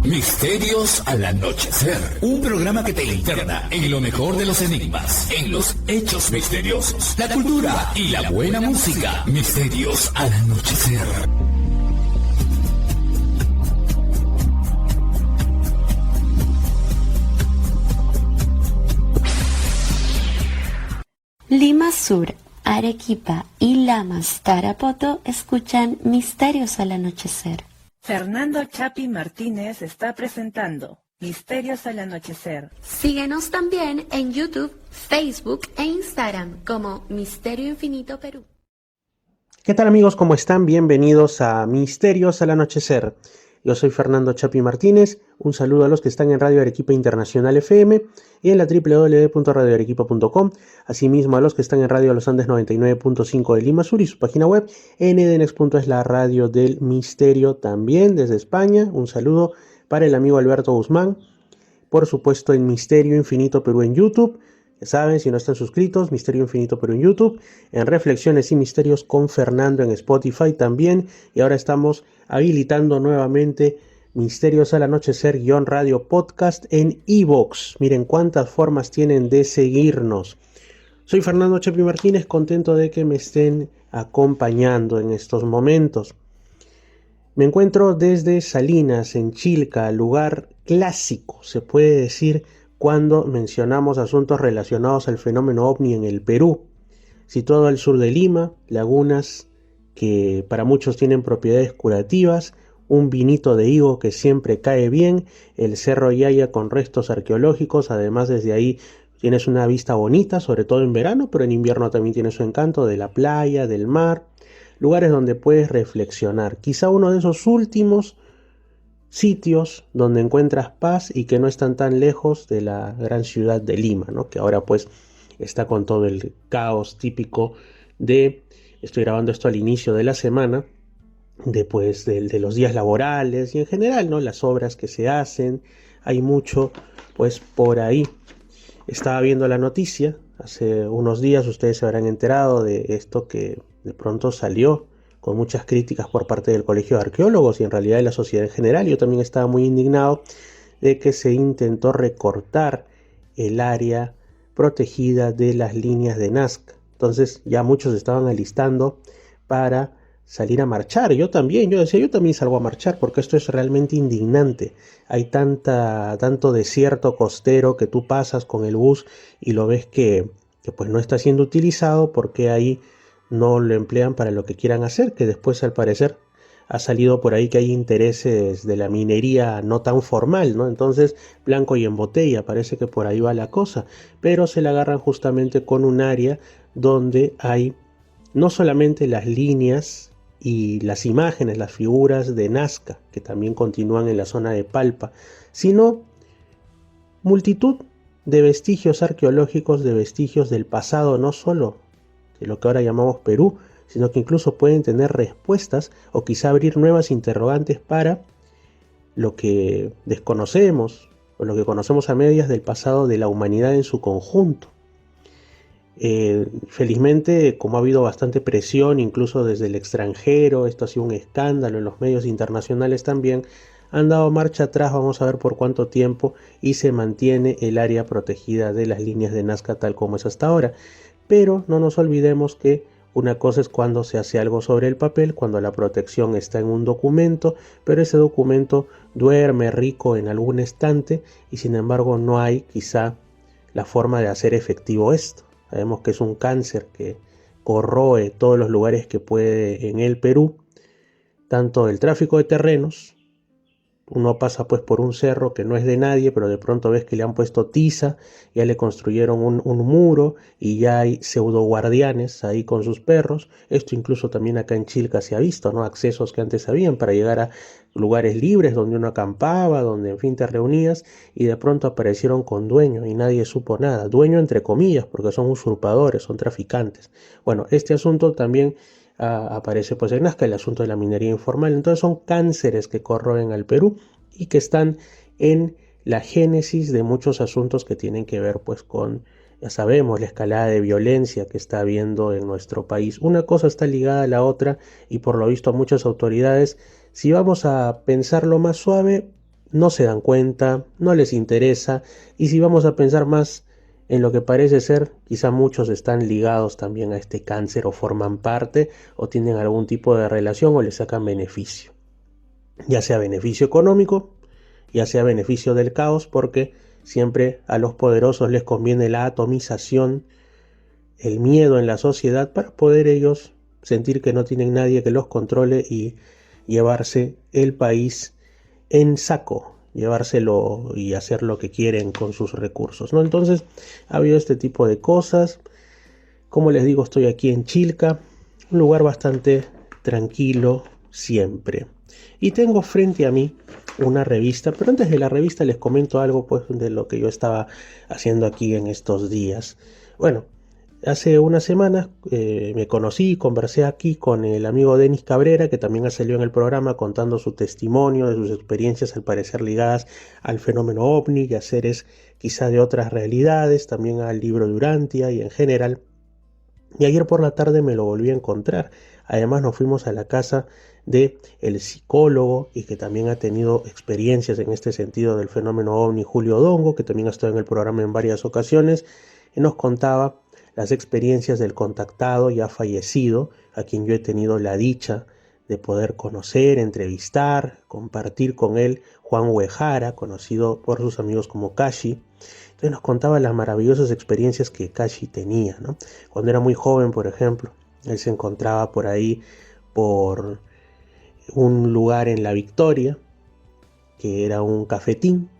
Misterios al anochecer, un programa que te interna en lo mejor de los enigmas, en los hechos misteriosos, la cultura y la buena música. Misterios al anochecer. Lima Sur, Arequipa y Lamas, Tarapoto escuchan Misterios al anochecer. Fernando Chapi Martínez está presentando Misterios al anochecer. Síguenos también en YouTube, Facebook e Instagram como Misterio Infinito Perú. ¿Qué tal amigos? ¿Cómo están? Bienvenidos a Misterios al anochecer. Yo soy Fernando Chapi Martínez. Un saludo a los que están en Radio Arequipa Internacional FM y en la www.radioarequipa.com. Asimismo a los que están en Radio Los Andes 99.5 de Lima Sur y su página web ndnex. Es la radio del misterio también desde España. Un saludo para el amigo Alberto Guzmán. Por supuesto en Misterio Infinito Perú en YouTube. Ya saben, si no están suscritos, Misterio Infinito Perú en YouTube, en Reflexiones y Misterios con Fernando en Spotify también, y ahora estamos habilitando nuevamente Misterios al Anochecer _radio podcast en iVoox. Miren cuántas formas tienen de seguirnos. Soy Fernando Chapi Martínez, contento de que me estén acompañando en estos momentos. Me encuentro desde Salinas, en Chilca, lugar clásico, se puede decir, cuando mencionamos asuntos relacionados al fenómeno ovni en el Perú, situado al sur de Lima, lagunas que para muchos tienen propiedades curativas, un vinito de higo que siempre cae bien, el Cerro Yaya con restos arqueológicos, además desde ahí tienes una vista bonita, sobre todo en verano, pero en invierno también tiene su encanto de la playa, del mar, lugares donde puedes reflexionar. Quizá uno de esos últimos sitios donde encuentras paz y que no están tan lejos de la gran ciudad de Lima, ¿no? Que ahora pues está con todo el caos típico de, estoy grabando esto al inicio de la semana, después de los días laborales y en general, ¿no? Las obras que se hacen, hay mucho pues por ahí. Estaba viendo la noticia, hace unos días ustedes se habrán enterado de esto que de pronto salió con muchas críticas por parte del Colegio de Arqueólogos y en realidad de la sociedad en general. Yo también estaba muy indignado de que se intentó recortar el área protegida de las líneas de Nazca. Entonces ya muchos estaban alistando para salir a marchar. Yo también salgo a marchar porque esto es realmente indignante. Hay tanto desierto costero que tú pasas con el bus y lo ves que pues no está siendo utilizado porque ahí no lo emplean para lo que quieran hacer, que después al parecer ha salido por ahí que hay intereses de la minería no tan formal, ¿no? Entonces, blanco y en botella, parece que por ahí va la cosa, pero se la agarran justamente con un área donde hay no solamente las líneas y las imágenes, las figuras de Nazca, que también continúan en la zona de Palpa, sino multitud de vestigios arqueológicos, de vestigios del pasado, no solo de lo que ahora llamamos Perú, sino que incluso pueden tener respuestas o quizá abrir nuevas interrogantes para lo que desconocemos o lo que conocemos a medias del pasado de la humanidad en su conjunto. Felizmente, como ha habido bastante presión incluso desde el extranjero, esto ha sido un escándalo en los medios internacionales también, han dado marcha atrás, vamos a ver por cuánto tiempo, y se mantiene el área protegida de las líneas de Nazca tal como es hasta ahora. Pero no nos olvidemos que una cosa es cuando se hace algo sobre el papel, cuando la protección está en un documento, pero ese documento duerme rico en algún estante y sin embargo no hay quizá la forma de hacer efectivo esto. Sabemos que es un cáncer que corroe todos los lugares que puede en el Perú, tanto el tráfico de terrenos. Uno pasa pues por un cerro que no es de nadie, pero de pronto ves que le han puesto tiza, ya le construyeron un muro y ya hay pseudo guardianes ahí con sus perros. Esto incluso también acá en Chilca se ha visto, ¿no? Accesos que antes habían para llegar a lugares libres donde uno acampaba, donde en fin te reunías y de pronto aparecieron con dueño y nadie supo nada. Dueño entre comillas porque son usurpadores, son traficantes. Bueno, este asunto también aparece pues en Nazca, el asunto de la minería informal. Entonces son cánceres que corroen al Perú y que están en la génesis de muchos asuntos que tienen que ver pues con, ya sabemos, la escalada de violencia que está habiendo en nuestro país. Una cosa está ligada a la otra y por lo visto a muchas autoridades, si vamos a pensarlo más suave, no se dan cuenta, no les interesa, y si vamos a pensar más en lo que parece ser, quizá muchos están ligados también a este cáncer o forman parte o tienen algún tipo de relación o le sacan beneficio, ya sea beneficio económico, ya sea beneficio del caos, porque siempre a los poderosos les conviene la atomización, el miedo en la sociedad para poder ellos sentir que no tienen nadie que los controle y llevarse el país en saco, llevárselo y hacer lo que quieren con sus recursos, ¿no? Entonces ha habido este tipo de cosas. Como les digo, estoy aquí en Chilca, un lugar bastante tranquilo siempre. Y tengo frente a mí una revista, pero antes de la revista les comento algo pues de lo que yo estaba haciendo aquí en estos días. Bueno, hace unas semanas me conocí y conversé aquí con el amigo Denis Cabrera, que también ha salido en el programa contando su testimonio de sus experiencias al parecer ligadas al fenómeno OVNI y a seres quizá de otras realidades, también al libro de Urantia y en general. Y ayer por la tarde me lo volví a encontrar. Además nos fuimos a la casa de el psicólogo y que también ha tenido experiencias en este sentido del fenómeno OVNI, Julio Dongo, que también ha estado en el programa en varias ocasiones, y nos contaba las experiencias del contactado ya fallecido, a quien yo he tenido la dicha de poder conocer, entrevistar, compartir con él, Juan Uehara, conocido por sus amigos como Kashi. Entonces nos contaba las maravillosas experiencias que Kashi tenía, ¿no? Cuando era muy joven, por ejemplo, él se encontraba por ahí, por un lugar en La Victoria, que era un cafetín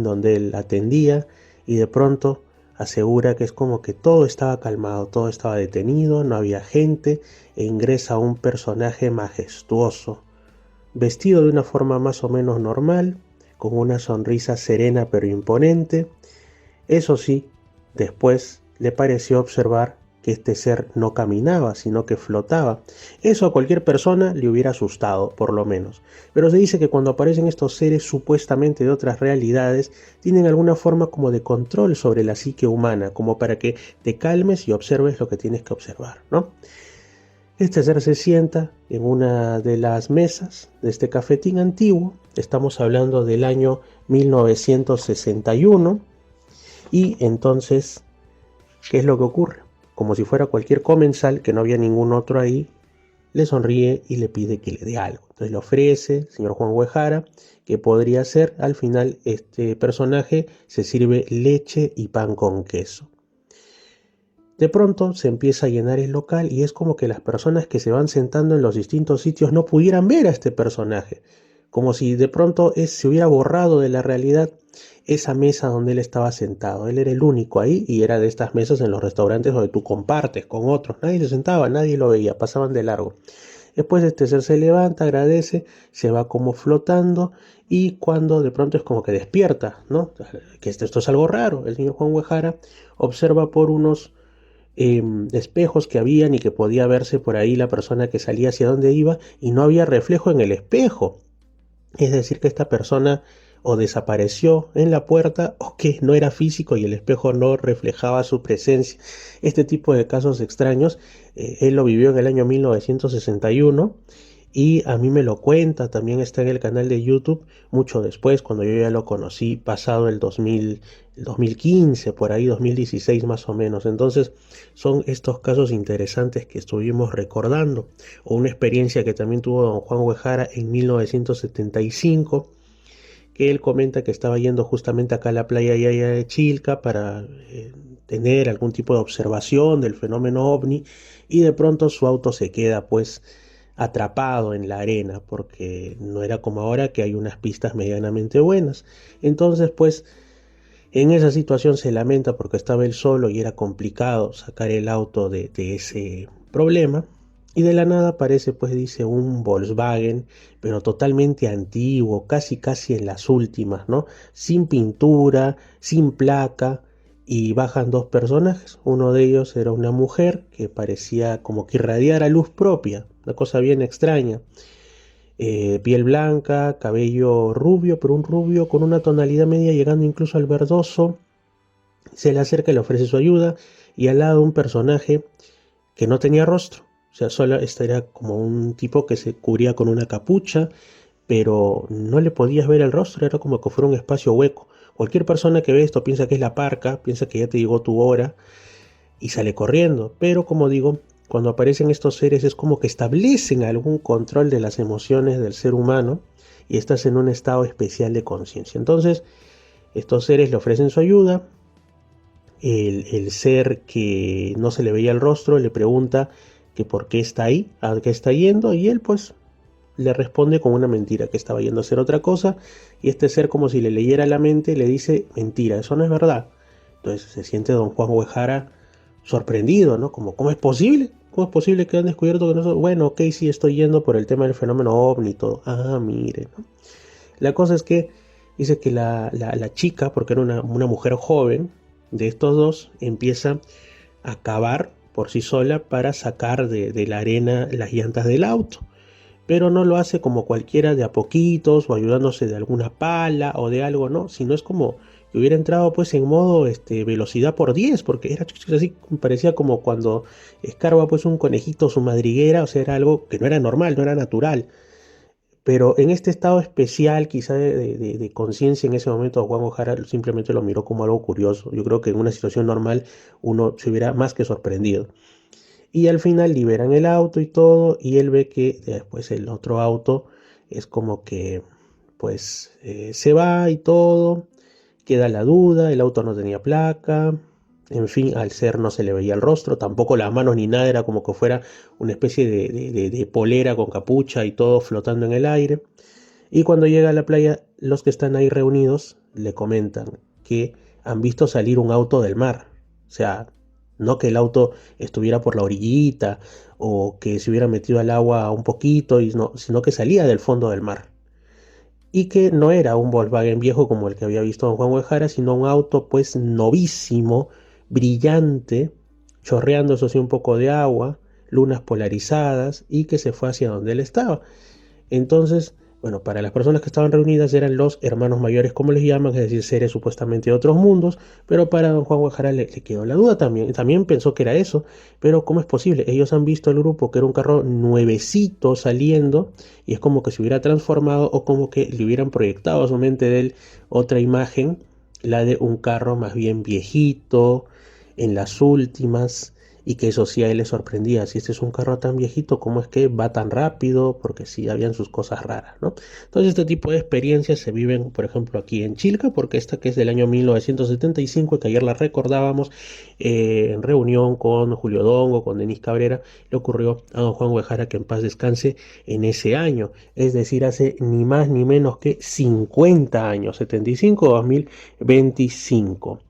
donde él atendía, y de pronto asegura que es como que todo estaba calmado, todo estaba detenido, no había gente, e ingresa un personaje majestuoso, vestido de una forma más o menos normal, con una sonrisa serena pero imponente. Eso sí, después le pareció observar que este ser no caminaba, sino que flotaba. Eso a cualquier persona le hubiera asustado, por lo menos. Pero se dice que cuando aparecen estos seres supuestamente de otras realidades, tienen alguna forma como de control sobre la psique humana, como para que te calmes y observes lo que tienes que observar, ¿no? Este ser se sienta en una de las mesas de este cafetín antiguo. Estamos hablando del año 1961. Y entonces, ¿qué es lo que ocurre? Como si fuera cualquier comensal, que no había ningún otro ahí, le sonríe y le pide que le dé algo. Entonces le ofrece, señor Juan Uehara, que podría ser, al final este personaje se sirve leche y pan con queso. De pronto se empieza a llenar el local y es como que las personas que se van sentando en los distintos sitios no pudieran ver a este personaje. Como si de pronto se hubiera borrado de la realidad esa mesa donde él estaba sentado. Él era el único ahí y era de estas mesas en los restaurantes donde tú compartes con otros. Nadie se sentaba, nadie lo veía, pasaban de largo. Después este ser se levanta, agradece, se va como flotando y cuando de pronto es como que despierta, ¿no? Que esto es algo raro. El señor Juan Uehara observa por unos espejos que habían y que podía verse por ahí la persona que salía hacia donde iba y no había reflejo en el espejo. Es decir, que esta persona o desapareció en la puerta o que no era físico y el espejo no reflejaba su presencia. Este tipo de casos extraños, él lo vivió en el año 1961 y a mí me lo cuenta, también está en el canal de YouTube mucho después, cuando yo ya lo conocí, pasado el 2015, por ahí 2016 más o menos. Entonces son estos casos interesantes que estuvimos recordando, o una experiencia que también tuvo don Juan Uehara en 1975, que él comenta que estaba yendo justamente acá a la playa Yaya de Chilca para tener algún tipo de observación del fenómeno OVNI y de pronto su auto se queda pues atrapado en la arena porque no era como ahora que hay unas pistas medianamente buenas. Entonces pues en esa situación se lamenta porque estaba él solo y era complicado sacar el auto de ese problema. Y de la nada aparece, pues dice, un Volkswagen, pero totalmente antiguo, casi en las últimas, ¿no? Sin pintura, sin placa, y bajan dos personajes. Uno de ellos era una mujer que parecía como que irradiara luz propia, una cosa bien extraña. Piel blanca, cabello rubio, pero un rubio con una tonalidad media llegando incluso al verdoso. Se le acerca y le ofrece su ayuda, y al lado un personaje que no tenía rostro. O sea, solo este era como un tipo que se cubría con una capucha, pero no le podías ver el rostro, era como que fuera un espacio hueco. Cualquier persona que ve esto piensa que es la parca, piensa que ya te llegó tu hora y sale corriendo. Pero como digo, cuando aparecen estos seres es como que establecen algún control de las emociones del ser humano y estás en un estado especial de conciencia. Entonces, estos seres le ofrecen su ayuda. El ser que no se le veía el rostro le pregunta que por qué está ahí, a qué está yendo, y él pues le responde con una mentira, que estaba yendo a hacer otra cosa, y este ser, como si le leyera la mente, le dice: mentira, eso no es verdad. Entonces se siente don Juan Uehara sorprendido, ¿no? Como, ¿cómo es posible? ¿Cómo es posible que han descubierto que no son? Bueno, ok, sí, estoy yendo por el tema del fenómeno ovni y todo. Ah, mire, ¿no? La cosa es que dice que la chica, porque era una mujer joven, de estos dos, empieza a cavar por sí sola para sacar de la arena las llantas del auto. Pero no lo hace como cualquiera, de a poquitos o ayudándose de alguna pala o de algo, no, sino es como que hubiera entrado pues en modo velocidad por 10, porque era así, parecía como cuando escarba pues un conejito su madriguera, o sea, era algo que no era normal, no era natural. Pero en este estado especial, quizá de conciencia en ese momento, Juan Ojara simplemente lo miró como algo curioso. Yo creo que en una situación normal uno se hubiera más que sorprendido. Y al final liberan el auto y todo, y él ve que después el otro auto es como que pues se va y todo, queda la duda, el auto no tenía placa, en fin, al ser no se le veía el rostro, tampoco las manos ni nada, era como que fuera una especie de polera con capucha y todo flotando en el aire. Y cuando llega a la playa, los que están ahí reunidos le comentan que han visto salir un auto del mar. O sea, no que el auto estuviera por la orillita o que se hubiera metido al agua un poquito, y no, sino que salía del fondo del mar. Y que no era un Volkswagen viejo como el que había visto don Juan Uehara, sino un auto pues novísimo, brillante, chorreando eso sí un poco de agua, lunas polarizadas, y que se fue hacia donde él estaba. Entonces, bueno, para las personas que estaban reunidas eran los hermanos mayores, como les llaman, es decir, seres supuestamente de otros mundos, pero para don Juan Guajara le quedó la duda también. También pensó que era eso, pero ¿cómo es posible? Ellos han visto el grupo que era un carro nuevecito saliendo, y es como que se hubiera transformado o como que le hubieran proyectado a su mente de él otra imagen, la de un carro más bien viejito, en las últimas, y que eso sí a él le sorprendía. Si este es un carro tan viejito, ¿cómo es que va tan rápido? Porque sí habían sus cosas raras, ¿no? Entonces este tipo de experiencias se viven, por ejemplo, aquí en Chilca, porque esta que es del año 1975, y que ayer la recordábamos en reunión con Julio Dongo, con Denis Cabrera, le ocurrió a don Juan Uehara, que en paz descanse, en ese año, es decir, hace ni más ni menos que 50 años, 75-2025.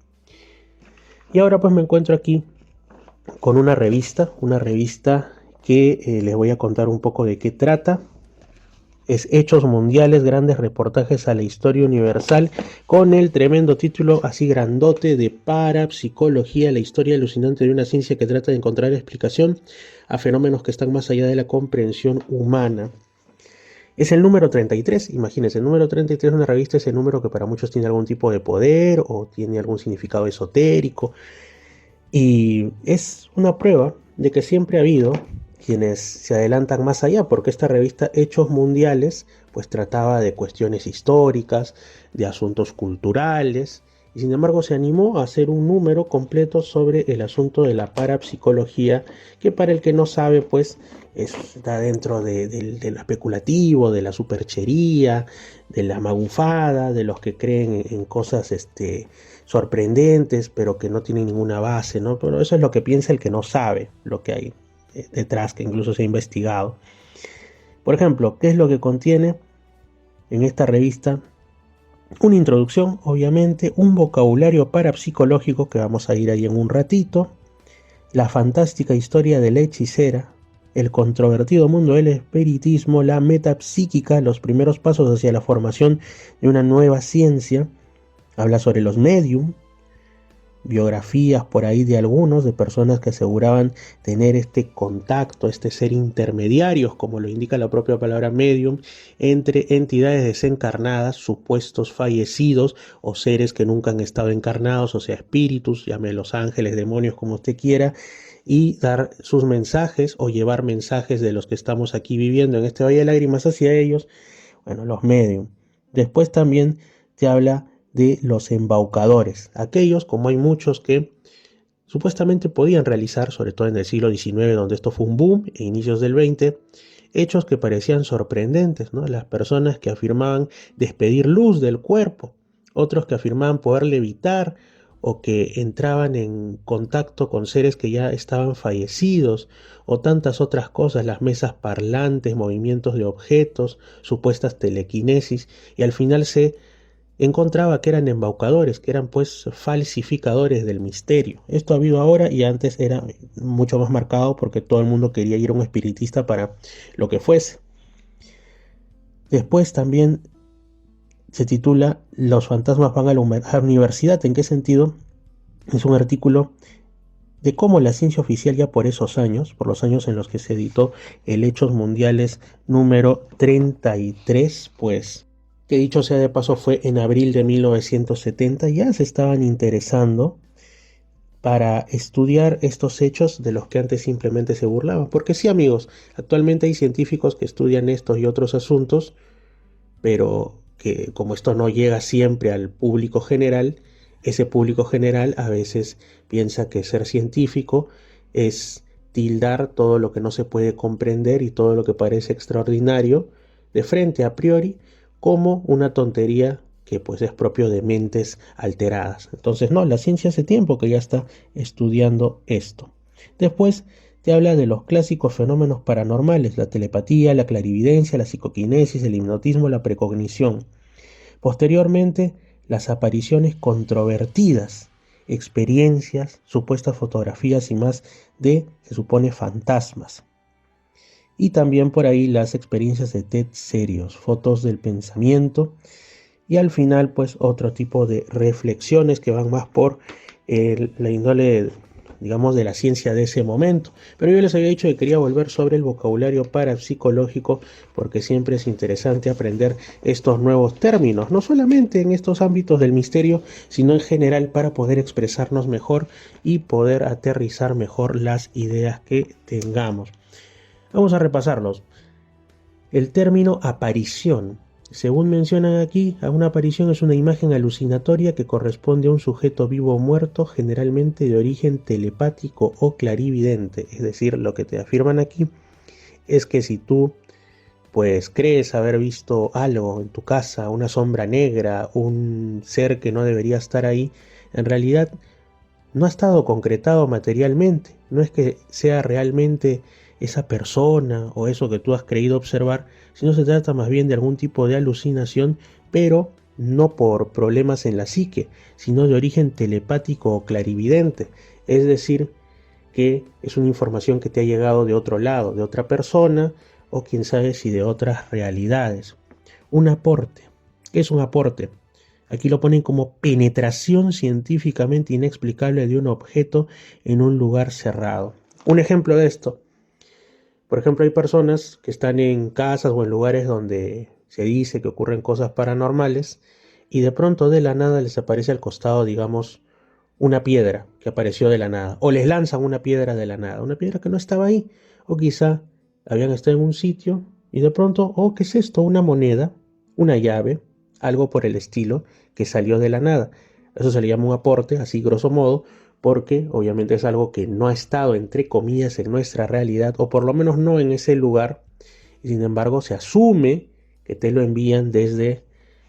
Y ahora pues me encuentro aquí con una revista que les voy a contar un poco de qué trata. Es Hechos Mundiales, grandes reportajes a la historia universal, con el tremendo título así grandote de Parapsicología, la historia alucinante de una ciencia que trata de encontrar explicación a fenómenos que están más allá de la comprensión humana. Es el número 33, imagínense, el número 33 de una revista es el número que para muchos tiene algún tipo de poder o tiene algún significado esotérico. Y es una prueba de que siempre ha habido quienes se adelantan más allá, porque esta revista Hechos Mundiales pues trataba de cuestiones históricas, de asuntos culturales, y sin embargo se animó a hacer un número completo sobre el asunto de la parapsicología, que para el que no sabe pues está dentro de lo especulativo, de la superchería, de la magufada, de los que creen en cosas sorprendentes, pero que no tienen ninguna base, ¿no? Pero eso es lo que piensa el que no sabe lo que hay detrás, que incluso se ha investigado. Por ejemplo, ¿qué es lo que contiene en esta revista? Una introducción, obviamente, un vocabulario parapsicológico, que vamos a ir ahí en un ratito, la fantástica historia de la hechicera, el controvertido mundo del espiritismo, la metapsíquica, los primeros pasos hacia la formación de una nueva ciencia. Habla sobre los medium, biografías por ahí de algunos, de personas que aseguraban tener este contacto, este ser intermediarios, como lo indica la propia palabra medium, entre entidades desencarnadas, supuestos fallecidos o seres que nunca han estado encarnados, o sea, espíritus, llame los ángeles, demonios, como usted quiera, y dar sus mensajes o llevar mensajes de los que estamos aquí viviendo en este Valle de Lágrimas hacia ellos. Bueno, los medium. Después también te habla de los embaucadores, aquellos, como hay muchos que supuestamente podían realizar, sobre todo en el siglo XIX, donde esto fue un boom, e inicios del XX, hechos que parecían sorprendentes, ¿no? Las personas que afirmaban despedir luz del cuerpo, otros que afirmaban poder levitar o que entraban en contacto con seres que ya estaban fallecidos, o tantas otras cosas, las mesas parlantes, movimientos de objetos, supuestas telequinesis, y al final se encontraba que eran embaucadores, que eran pues falsificadores del misterio. Esto ha habido ahora y antes era mucho más marcado porque todo el mundo quería ir a un espiritista para lo que fuese. Después también se titula Los fantasmas van a la universidad. ¿En qué sentido? Es un artículo de cómo la ciencia oficial ya por esos años, por los años en los que se editó el Hechos Mundiales número 33, pues que dicho sea de paso fue en abril de 1970, ya se estaban interesando para estudiar estos hechos de los que antes simplemente se burlaban. Porque sí, amigos, actualmente hay científicos que estudian estos y otros asuntos, pero que como esto no llega siempre al público general, ese público general a veces piensa que ser científico es tildar todo lo que no se puede comprender y todo lo que parece extraordinario de frente a priori como una tontería que pues es propio de mentes alteradas. Entonces no, la ciencia hace tiempo que ya está estudiando esto. Después te habla de los clásicos fenómenos paranormales, la telepatía, la clarividencia, la psicoquinesis, el hipnotismo, la precognición. Posteriormente, las apariciones controvertidas, experiencias, supuestas fotografías y más de, se supone, fantasmas. Y también por ahí las experiencias de TED serios, fotos del pensamiento y al final pues otro tipo de reflexiones que van más por la índole, digamos, de la ciencia de ese momento. Pero yo les había dicho que quería volver sobre el vocabulario parapsicológico porque siempre es interesante aprender estos nuevos términos, no solamente en estos ámbitos del misterio, sino en general para poder expresarnos mejor y poder aterrizar mejor las ideas que tengamos. Vamos a repasarlos. El término aparición. Según mencionan aquí, una aparición es una imagen alucinatoria que corresponde a un sujeto vivo o muerto, generalmente de origen telepático o clarividente. Es decir, lo que te afirman aquí es que si tú pues crees haber visto algo en tu casa, una sombra negra, un ser que no debería estar ahí, en realidad no ha estado concretado materialmente. No es que sea realmente esa persona o eso que tú has creído observar, sino se trata más bien de algún tipo de alucinación, pero no por problemas en la psique, sino de origen telepático o clarividente. Es decir, que es una información que te ha llegado de otro lado, de otra persona, o quién sabe si de otras realidades. Un aporte. ¿Qué es un aporte? Aquí lo ponen como penetración científicamente inexplicable de un objeto en un lugar cerrado. Un ejemplo de esto. Por ejemplo, hay personas que están en casas o en lugares donde se dice que ocurren cosas paranormales y de pronto de la nada les aparece al costado, digamos, una piedra que apareció de la nada. O les lanzan una piedra de la nada, una piedra que no estaba ahí. O quizá habían estado en un sitio y de pronto, oh, ¿qué es esto? Una moneda, una llave, algo por el estilo que salió de la nada. Eso se le llama un aporte, así grosso modo, porque obviamente es algo que no ha estado, entre comillas, en nuestra realidad, o por lo menos no en ese lugar, y sin embargo se asume que te lo envían desde,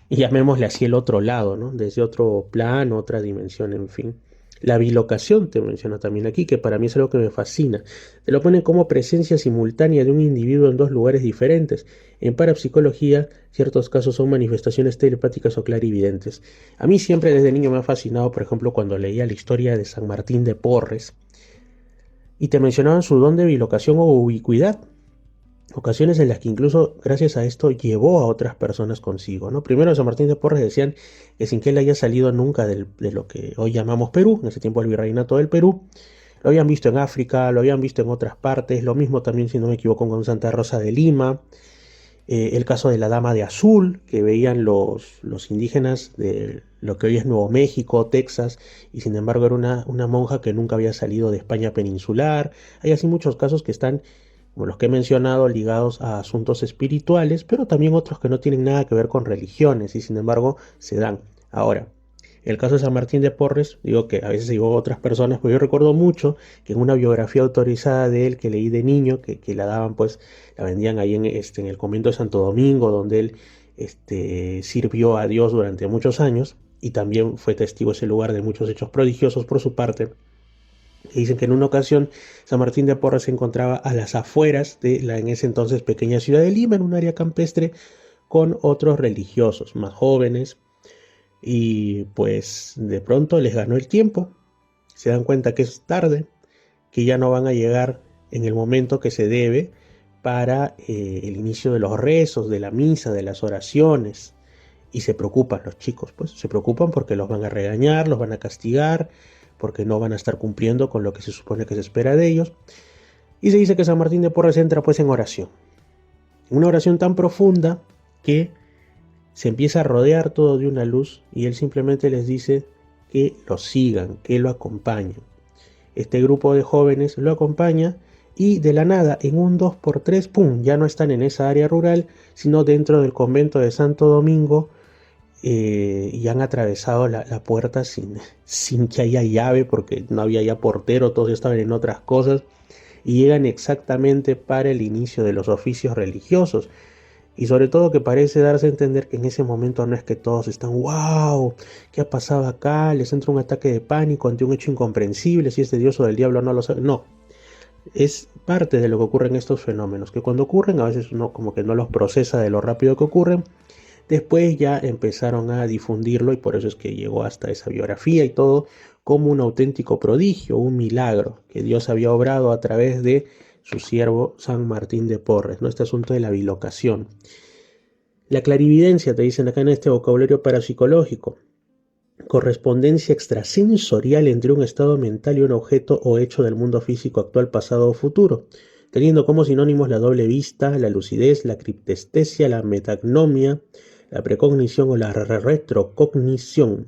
y llamémosle así, el otro lado, ¿no? Desde otro plano, otra dimensión, en fin. La bilocación te menciona también aquí, que para mí es algo que me fascina. Te lo ponen como presencia simultánea de un individuo en dos lugares diferentes. En parapsicología, ciertos casos son manifestaciones telepáticas o clarividentes. A mí siempre desde niño me ha fascinado, por ejemplo, cuando leía la historia de San Martín de Porres, y te mencionaban su don de bilocación o ubicuidad. Ocasiones en las que incluso gracias a esto llevó a otras personas consigo, ¿no? Primero San Martín de Porres decían que sin que él haya salido nunca de lo que hoy llamamos Perú, en ese tiempo el virreinato del Perú, lo habían visto en África, lo habían visto en otras partes, lo mismo también, si no me equivoco, con Santa Rosa de Lima, el caso de la Dama de Azul, que veían los indígenas de lo que hoy es Nuevo México, Texas, y sin embargo era una monja que nunca había salido de España peninsular. Hay así muchos casos que están como los que he mencionado, ligados a asuntos espirituales, pero también otros que no tienen nada que ver con religiones y sin embargo se dan. Ahora, el caso de San Martín de Porres, digo que a veces digo otras personas, pero yo recuerdo mucho que en una biografía autorizada de él que leí de niño, que la daban pues, la vendían ahí en el convento de Santo Domingo, donde él sirvió a Dios durante muchos años y también fue testigo ese lugar de muchos hechos prodigiosos por su parte. Y dicen que en una ocasión San Martín de Porres se encontraba a las afueras de la en ese entonces pequeña ciudad de Lima, en un área campestre, con otros religiosos más jóvenes, y pues de pronto les ganó el tiempo, se dan cuenta que es tarde, que ya no van a llegar en el momento que se debe para el inicio de los rezos, de la misa, de las oraciones, y se preocupan los chicos, pues se preocupan porque los van a regañar, los van a castigar, porque no van a estar cumpliendo con lo que se supone que se espera de ellos, y se dice que San Martín de Porres entra pues en oración, una oración tan profunda que se empieza a rodear todo de una luz y él simplemente les dice que lo sigan, que lo acompañen. Este grupo de jóvenes lo acompaña y de la nada, en un 2x3, ¡pum!, ya no están en esa área rural, sino dentro del convento de Santo Domingo, y han atravesado la puerta sin que haya llave, porque no había ya portero, todos estaban en otras cosas, y llegan exactamente para el inicio de los oficios religiosos. Y sobre todo que parece darse a entender que en ese momento no es que todos están, wow, ¿qué ha pasado acá? Les entra un ataque de pánico ante un hecho incomprensible, si es de Dios o del diablo no lo sabe. No, es parte de lo que ocurre en estos fenómenos, que cuando ocurren a veces uno como que no los procesa de lo rápido que ocurren. Después ya empezaron a difundirlo y por eso es que llegó hasta esa biografía y todo como un auténtico prodigio, un milagro que Dios había obrado a través de su siervo San Martín de Porres, ¿no? Este asunto de la bilocación. La clarividencia, te dicen acá en este vocabulario parapsicológico, correspondencia extrasensorial entre un estado mental y un objeto o hecho del mundo físico actual, pasado o futuro, teniendo como sinónimos la doble vista, la lucidez, la criptestesia, la metagnomia, la precognición o la retrocognición.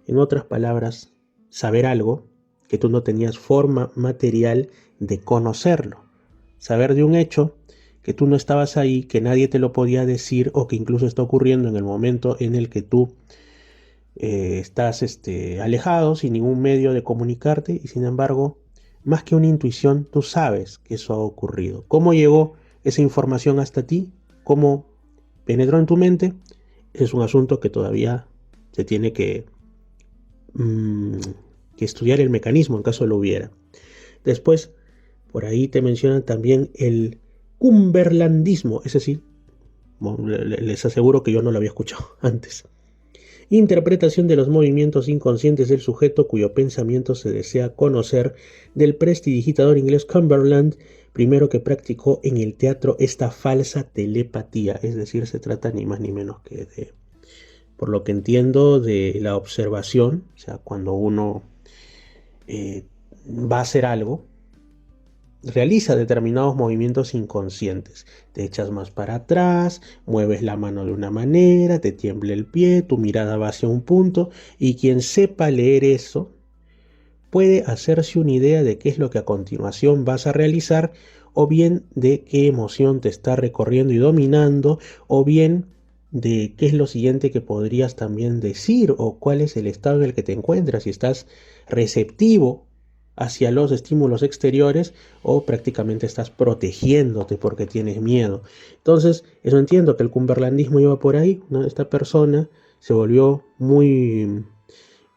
En otras palabras, saber algo que tú no tenías forma material de conocerlo. Saber de un hecho que tú no estabas ahí, que nadie te lo podía decir o que incluso está ocurriendo en el momento en el que tú estás alejado, sin ningún medio de comunicarte, y sin embargo, más que una intuición, tú sabes que eso ha ocurrido. ¿Cómo llegó esa información hasta ti? ¿Cómo penetró en tu mente? Es un asunto que todavía se tiene que estudiar el mecanismo en caso lo hubiera. Después, por ahí te mencionan también el cumberlandismo, ese sí, bueno, les aseguro que yo no lo había escuchado antes. Interpretación de los movimientos inconscientes del sujeto cuyo pensamiento se desea conocer, del prestidigitador inglés Cumberland, primero que practicó en el teatro esta falsa telepatía, es decir, se trata ni más ni menos que de, por lo que entiendo, de la observación, o sea, cuando uno va a hacer algo, realiza determinados movimientos inconscientes. Te echas más para atrás, mueves la mano de una manera, te tiembla el pie, tu mirada va hacia un punto, y quien sepa leer eso puede hacerse una idea de qué es lo que a continuación vas a realizar, o bien de qué emoción te está recorriendo y dominando, o bien de qué es lo siguiente que podrías también decir, o cuál es el estado en el que te encuentras, si estás receptivo hacia los estímulos exteriores o prácticamente estás protegiéndote porque tienes miedo. Entonces, eso entiendo que el cumberlandismo iba por ahí, ¿no? Esta persona se volvió muy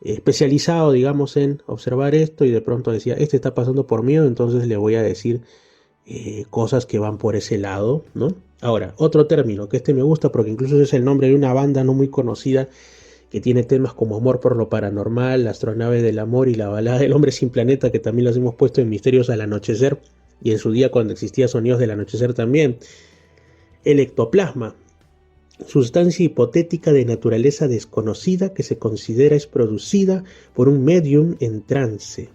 especializado, digamos, en observar esto y de pronto decía, este está pasando por miedo, entonces le voy a decir cosas que van por ese lado, ¿no? Ahora, otro término que me gusta porque incluso es el nombre de una banda no muy conocida que tiene temas como Amor por lo Paranormal, La Astronave del Amor y La Balada del Hombre Sin Planeta, que también los hemos puesto en Misterios al Anochecer, y en su día cuando existía Sonidos del Anochecer también. El ectoplasma, sustancia hipotética de naturaleza desconocida que se considera es producida por un medium en trance.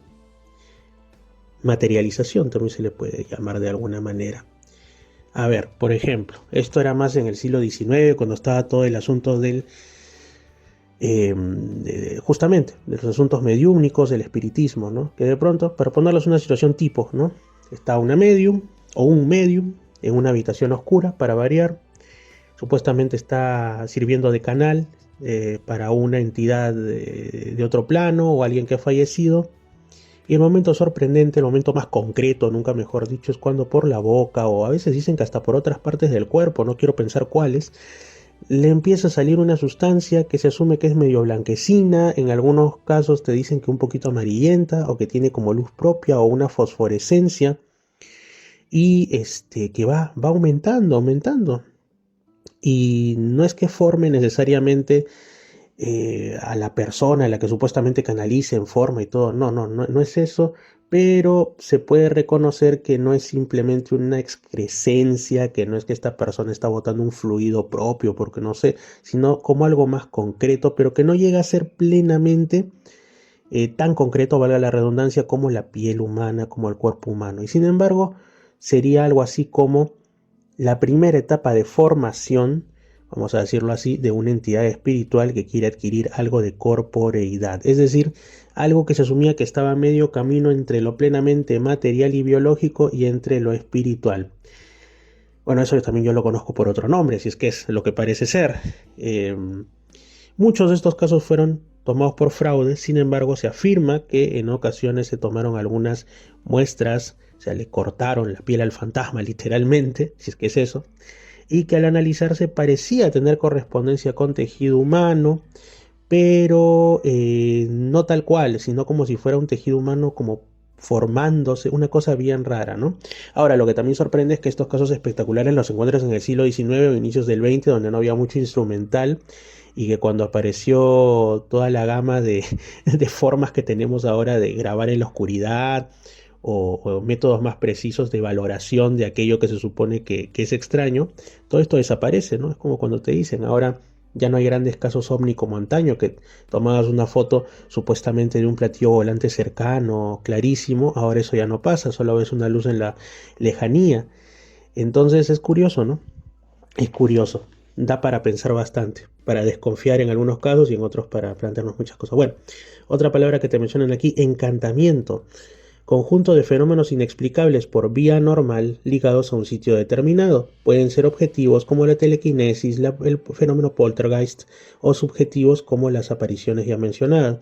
Materialización también se le puede llamar de alguna manera. A ver, por ejemplo, esto era más en el siglo XIX, cuando estaba todo el asunto del justamente de los asuntos mediúmnicos, del espiritismo, ¿no? Que de pronto, para ponerlos en una situación tipo, ¿no? Está una medium o un medium en una habitación oscura para variar. Supuestamente está sirviendo de canal para una entidad de otro plano o alguien que ha fallecido. Y el momento sorprendente, el momento más concreto, nunca mejor dicho, es cuando por la boca o a veces dicen que hasta por otras partes del cuerpo, no quiero pensar cuáles, le empieza a salir una sustancia que se asume que es medio blanquecina, en algunos casos te dicen que un poquito amarillenta o que tiene como luz propia o una fosforescencia y que va aumentando. Y no es que forme necesariamente a la persona a la que supuestamente canalice en forma y todo, no es eso, pero se puede reconocer que no es simplemente una excrescencia, que no es que esta persona está botando un fluido propio, porque no sé, sino como algo más concreto, pero que no llega a ser plenamente tan concreto, valga la redundancia, como la piel humana, como el cuerpo humano. Y sin embargo, sería algo así como la primera etapa de formación, vamos a decirlo así, de una entidad espiritual que quiere adquirir algo de corporeidad, es decir, algo que se asumía que estaba a medio camino entre lo plenamente material y biológico y entre lo espiritual. Bueno, eso también yo lo conozco por otro nombre, si es que es lo que parece ser. Muchos de estos casos fueron tomados por fraude, sin embargo se afirma que en ocasiones se tomaron algunas muestras, o sea, le cortaron la piel al fantasma literalmente, si es que es eso, y que al analizarse parecía tener correspondencia con tejido humano, pero no tal cual, sino como si fuera un tejido humano como formándose, una cosa bien rara, ¿no? Ahora, lo que también sorprende es que estos casos espectaculares los encuentras en el siglo XIX o inicios del XX, donde no había mucho instrumental, y que cuando apareció toda la gama de formas que tenemos ahora de grabar en la oscuridad, o métodos más precisos de valoración de aquello que se supone que es extraño, todo esto desaparece, ¿no? Es como cuando te dicen, ahora ya no hay grandes casos ovni como antaño, que tomabas una foto supuestamente de un platillo volante cercano, clarísimo, ahora eso ya no pasa, solo ves una luz en la lejanía. Entonces es curioso, ¿no? Es curioso, da para pensar bastante, para desconfiar en algunos casos y en otros para plantearnos muchas cosas. Bueno, otra palabra que te mencionan aquí, encantamiento. Conjunto de fenómenos inexplicables por vía normal ligados a un sitio determinado. Pueden ser objetivos como la telequinesis, el fenómeno poltergeist, o subjetivos como las apariciones ya mencionadas.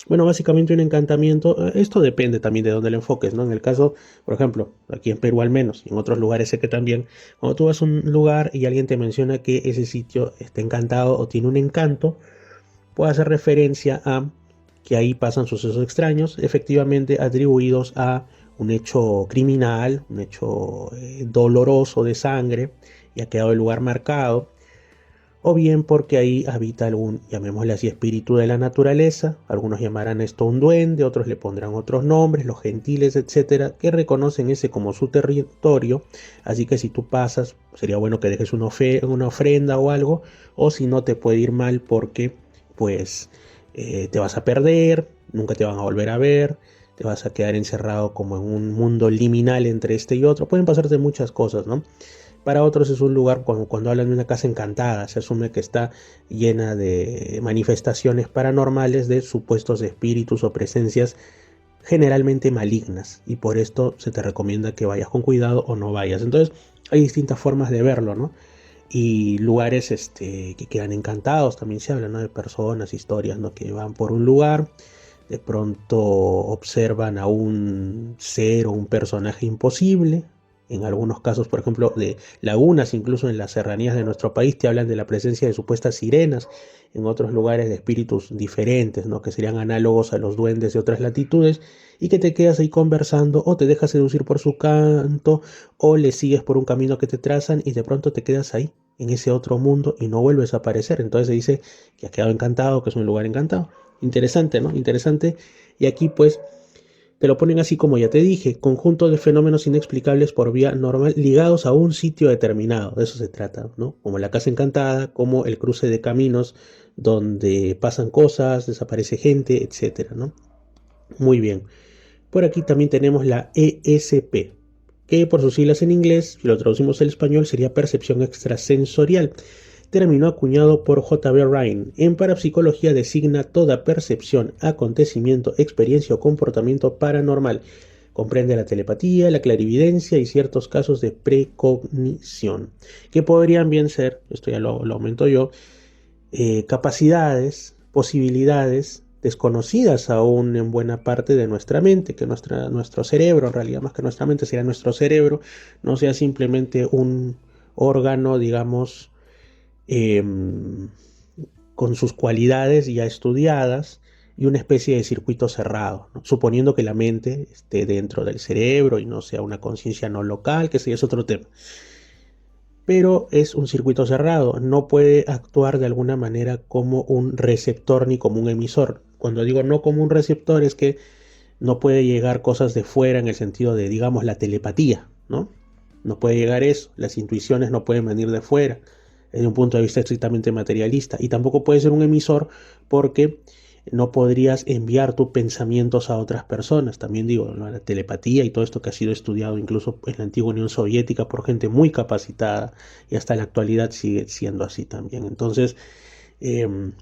Bueno, básicamente un encantamiento, esto depende también de dónde lo enfoques, ¿no? En el caso, por ejemplo, aquí en Perú al menos, y en otros lugares sé que también, cuando tú vas a un lugar y alguien te menciona que ese sitio está encantado o tiene un encanto, puede hacer referencia a que ahí pasan sucesos extraños, efectivamente atribuidos a un hecho criminal, un hecho doloroso de sangre, y ha quedado el lugar marcado, o bien porque ahí habita algún, llamémosle así, espíritu de la naturaleza, algunos llamarán esto un duende, otros le pondrán otros nombres, los gentiles, etcétera, que reconocen ese como su territorio, así que si tú pasas, sería bueno que dejes una ofrenda o algo, o si no te puede ir mal porque, pues, te vas a perder, nunca te van a volver a ver, te vas a quedar encerrado como en un mundo liminal entre este y otro. Pueden pasarte muchas cosas, ¿no? Para otros es un lugar, cuando hablan de una casa encantada, se asume que está llena de manifestaciones paranormales de supuestos espíritus o presencias generalmente malignas, y por esto se te recomienda que vayas con cuidado o no vayas. Entonces hay distintas formas de verlo, ¿no? Y lugares que quedan encantados, también se habla, ¿no? De personas, historias, ¿no? Que van por un lugar, de pronto observan a un ser o un personaje imposible. En algunos casos, por ejemplo, de lagunas, incluso en las serranías de nuestro país, te hablan de la presencia de supuestas sirenas, en otros lugares de espíritus diferentes, ¿no? Que serían análogos a los duendes de otras latitudes, y que te quedas ahí conversando, o te dejas seducir por su canto, o le sigues por un camino que te trazan, y de pronto te quedas ahí, en ese otro mundo, y no vuelves a aparecer. Entonces se dice que has quedado encantado, que es un lugar encantado. Interesante, ¿no? Interesante. Y aquí pues te lo ponen así como ya te dije, conjunto de fenómenos inexplicables por vía normal ligados a un sitio determinado. De eso se trata, ¿no? Como la casa encantada, como el cruce de caminos donde pasan cosas, desaparece gente, etcétera, ¿no? Muy bien. Por aquí también tenemos la ESP, que por sus siglas en inglés, si lo traducimos al español, sería percepción extrasensorial. Término acuñado por J.B. Rhine. En parapsicología designa toda percepción, acontecimiento, experiencia o comportamiento paranormal Comprende la telepatía, la clarividencia y ciertos casos de precognición, que podrían bien ser, esto ya lo aumento yo, capacidades, posibilidades desconocidas aún en buena parte de nuestra mente, que nuestro cerebro, en realidad más que nuestra mente, sería nuestro cerebro, no sea simplemente un órgano, digamos, eh, con sus cualidades ya estudiadas y una especie de circuito cerrado, ¿no? Suponiendo que la mente esté dentro del cerebro y no sea una conciencia no local, que ese es otro tema. Pero es un circuito cerrado, no puede actuar de alguna manera como un receptor ni como un emisor. Cuando digo no como un receptor es que no puede llegar cosas de fuera en el sentido de, digamos, la telepatía, ¿no? No puede llegar eso, las intuiciones no pueden venir de fuera, desde un punto de vista estrictamente materialista, y tampoco puede ser un emisor porque no podrías enviar tus pensamientos a otras personas. También digo, ¿no? La telepatía y todo esto que ha sido estudiado incluso en la antigua Unión Soviética por gente muy capacitada y hasta en la actualidad sigue siendo así también. Entonces,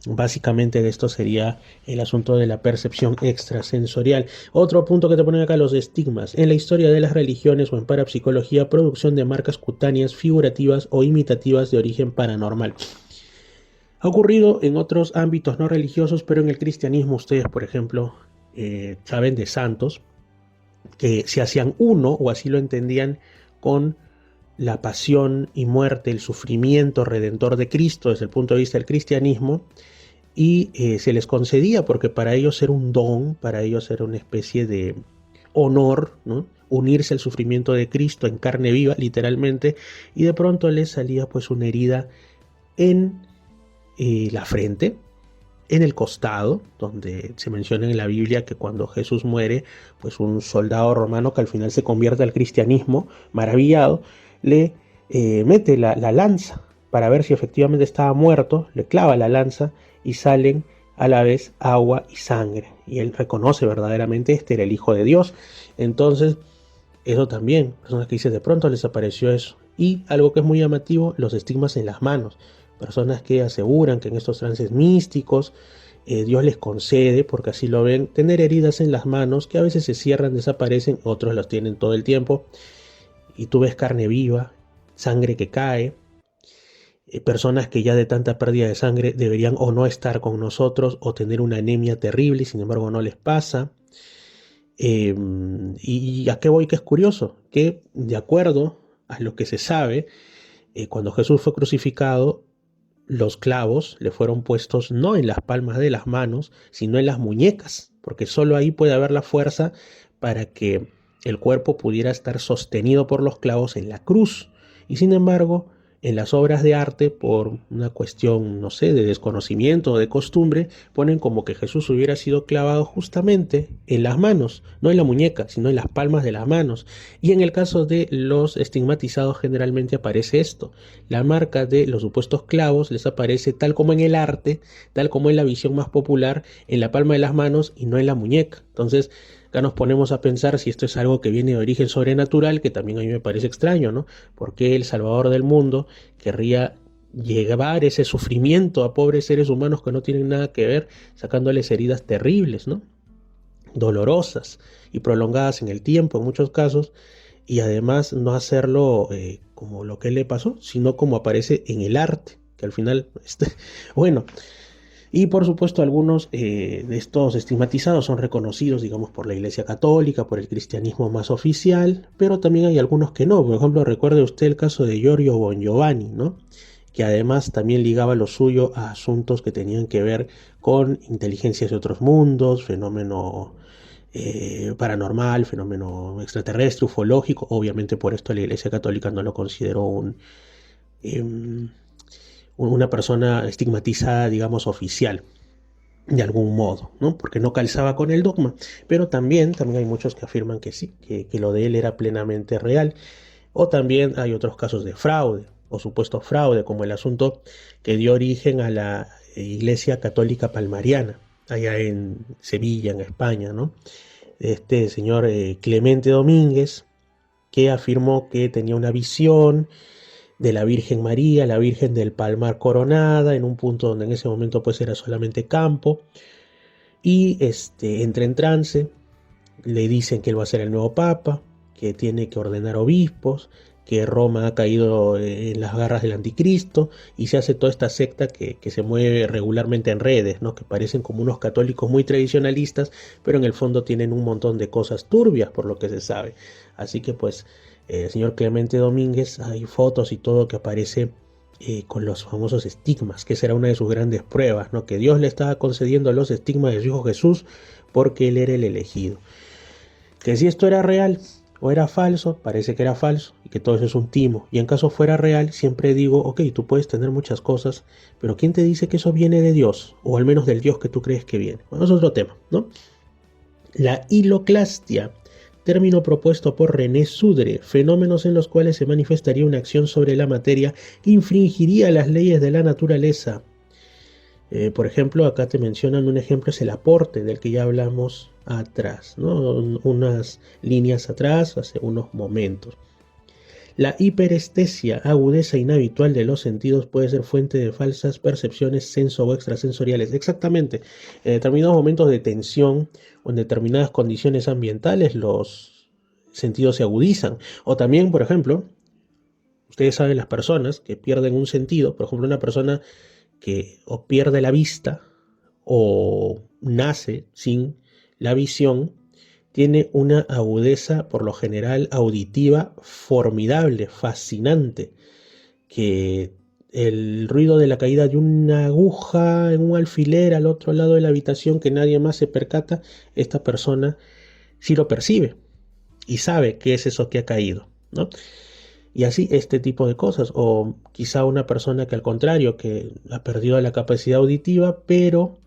básicamente de esto sería el asunto de la percepción extrasensorial. Otro punto que te ponen acá, los estigmas. En la historia de las religiones o en parapsicología, producción de marcas cutáneas figurativas o imitativas de origen paranormal. Ha ocurrido en otros ámbitos no religiosos, pero en el cristianismo ustedes, por ejemplo, saben de santos que se hacían uno, o así lo entendían, con la pasión y muerte, el sufrimiento redentor de Cristo desde el punto de vista del cristianismo, y se les concedía porque para ellos era un don, para ellos era una especie de honor, ¿no? Unirse al sufrimiento de Cristo en carne viva, literalmente, y de pronto les salía pues una herida en la frente, en el costado, donde se menciona en la Biblia que cuando Jesús muere, pues un soldado romano que al final se convierte al cristianismo, maravillado, le mete la lanza para ver si efectivamente estaba muerto, le clava la lanza y salen a la vez agua y sangre. Y él reconoce verdaderamente este era el Hijo de Dios. Entonces, eso también, personas que dicen de pronto les apareció eso. Y algo que es muy llamativo, los estigmas en las manos. Personas que aseguran que en estos trances místicos Dios les concede, porque así lo ven, tener heridas en las manos que a veces se cierran, desaparecen, otros las tienen todo el tiempo. Y tú ves carne viva, sangre que cae, personas que ya de tanta pérdida de sangre deberían o no estar con nosotros o tener una anemia terrible y sin embargo no les pasa. Y a qué voy, que es curioso, que de acuerdo a lo que se sabe, cuando Jesús fue crucificado, los clavos le fueron puestos no en las palmas de las manos, sino en las muñecas, porque solo ahí puede haber la fuerza para que el cuerpo pudiera estar sostenido por los clavos en la cruz. Y sin embargo, en las obras de arte, por una cuestión, no sé, de desconocimiento o de costumbre, ponen como que Jesús hubiera sido clavado justamente en las manos, no en la muñeca, sino en las palmas de las manos. Y en el caso de los estigmatizados generalmente aparece esto. La marca de los supuestos clavos les aparece tal como en el arte, tal como en la visión más popular, en la palma de las manos y no en la muñeca. Entonces, acá nos ponemos a pensar si esto es algo que viene de origen sobrenatural, que también a mí me parece extraño, ¿no? Porque el Salvador del mundo querría llevar ese sufrimiento a pobres seres humanos que no tienen nada que ver, sacándoles heridas terribles, ¿no? Dolorosas y prolongadas en el tiempo en muchos casos, y además no hacerlo como lo que le pasó, sino como aparece en el arte, que al final, bueno. Y por supuesto algunos de estos estigmatizados son reconocidos, digamos, por la Iglesia Católica, por el cristianismo más oficial, pero también hay algunos que no. Por ejemplo, recuerde usted el caso de Giorgio Bongiovanni, ¿no? Que además también ligaba lo suyo a asuntos que tenían que ver con inteligencias de otros mundos, fenómeno paranormal, fenómeno extraterrestre, ufológico. Obviamente por esto la Iglesia Católica no lo consideró una persona estigmatizada, digamos, oficial, de algún modo, ¿no? Porque no calzaba con el dogma. Pero también hay muchos que afirman que sí, que lo de él era plenamente real. O también hay otros casos de fraude, o supuesto fraude, como el asunto que dio origen a la Iglesia Católica Palmariana, allá en Sevilla, en España, ¿no? Este señor Clemente Domínguez, que afirmó que tenía una visión de la Virgen María, la Virgen del Palmar coronada, en un punto donde en ese momento pues era solamente campo, y entra en trance, le dicen que él va a ser el nuevo papa, que tiene que ordenar obispos, que Roma ha caído en las garras del anticristo, y se hace toda esta secta que se mueve regularmente en redes, ¿no? Que parecen como unos católicos muy tradicionalistas, pero en el fondo tienen un montón de cosas turbias por lo que se sabe. Así que pues el señor Clemente Domínguez, hay fotos y todo que aparece con los famosos estigmas, que será una de sus grandes pruebas, ¿no? Que Dios le estaba concediendo los estigmas de su hijo Jesús porque él era el elegido. Que si esto era real o era falso, parece que era falso y que todo eso es un timo. Y en caso fuera real, siempre digo, ok, tú puedes tener muchas cosas, pero ¿quién te dice que eso viene de Dios? O al menos del Dios que tú crees que viene. Bueno, eso es otro tema, ¿no? La hiloclastia, término propuesto por René Sudre, fenómenos en los cuales se manifestaría una acción sobre la materia que infringiría las leyes de la naturaleza. Por ejemplo, acá te mencionan un ejemplo, es el aporte del que ya hablamos atrás, ¿no? Unas líneas atrás, hace unos momentos. La hiperestesia, agudeza inhabitual de los sentidos, puede ser fuente de falsas percepciones senso o extrasensoriales. Exactamente, en determinados momentos de tensión o en determinadas condiciones ambientales los sentidos se agudizan. O también, por ejemplo, ustedes saben las personas que pierden un sentido, por ejemplo, una persona que o pierde la vista o nace sin la visión, tiene una agudeza por lo general auditiva formidable, fascinante, que el ruido de la caída de una aguja en un alfiler al otro lado de la habitación que nadie más se percata, esta persona sí lo percibe y sabe qué es eso que ha caído, ¿no? Y así este tipo de cosas. O quizá una persona que al contrario, que ha perdido la capacidad auditiva, pero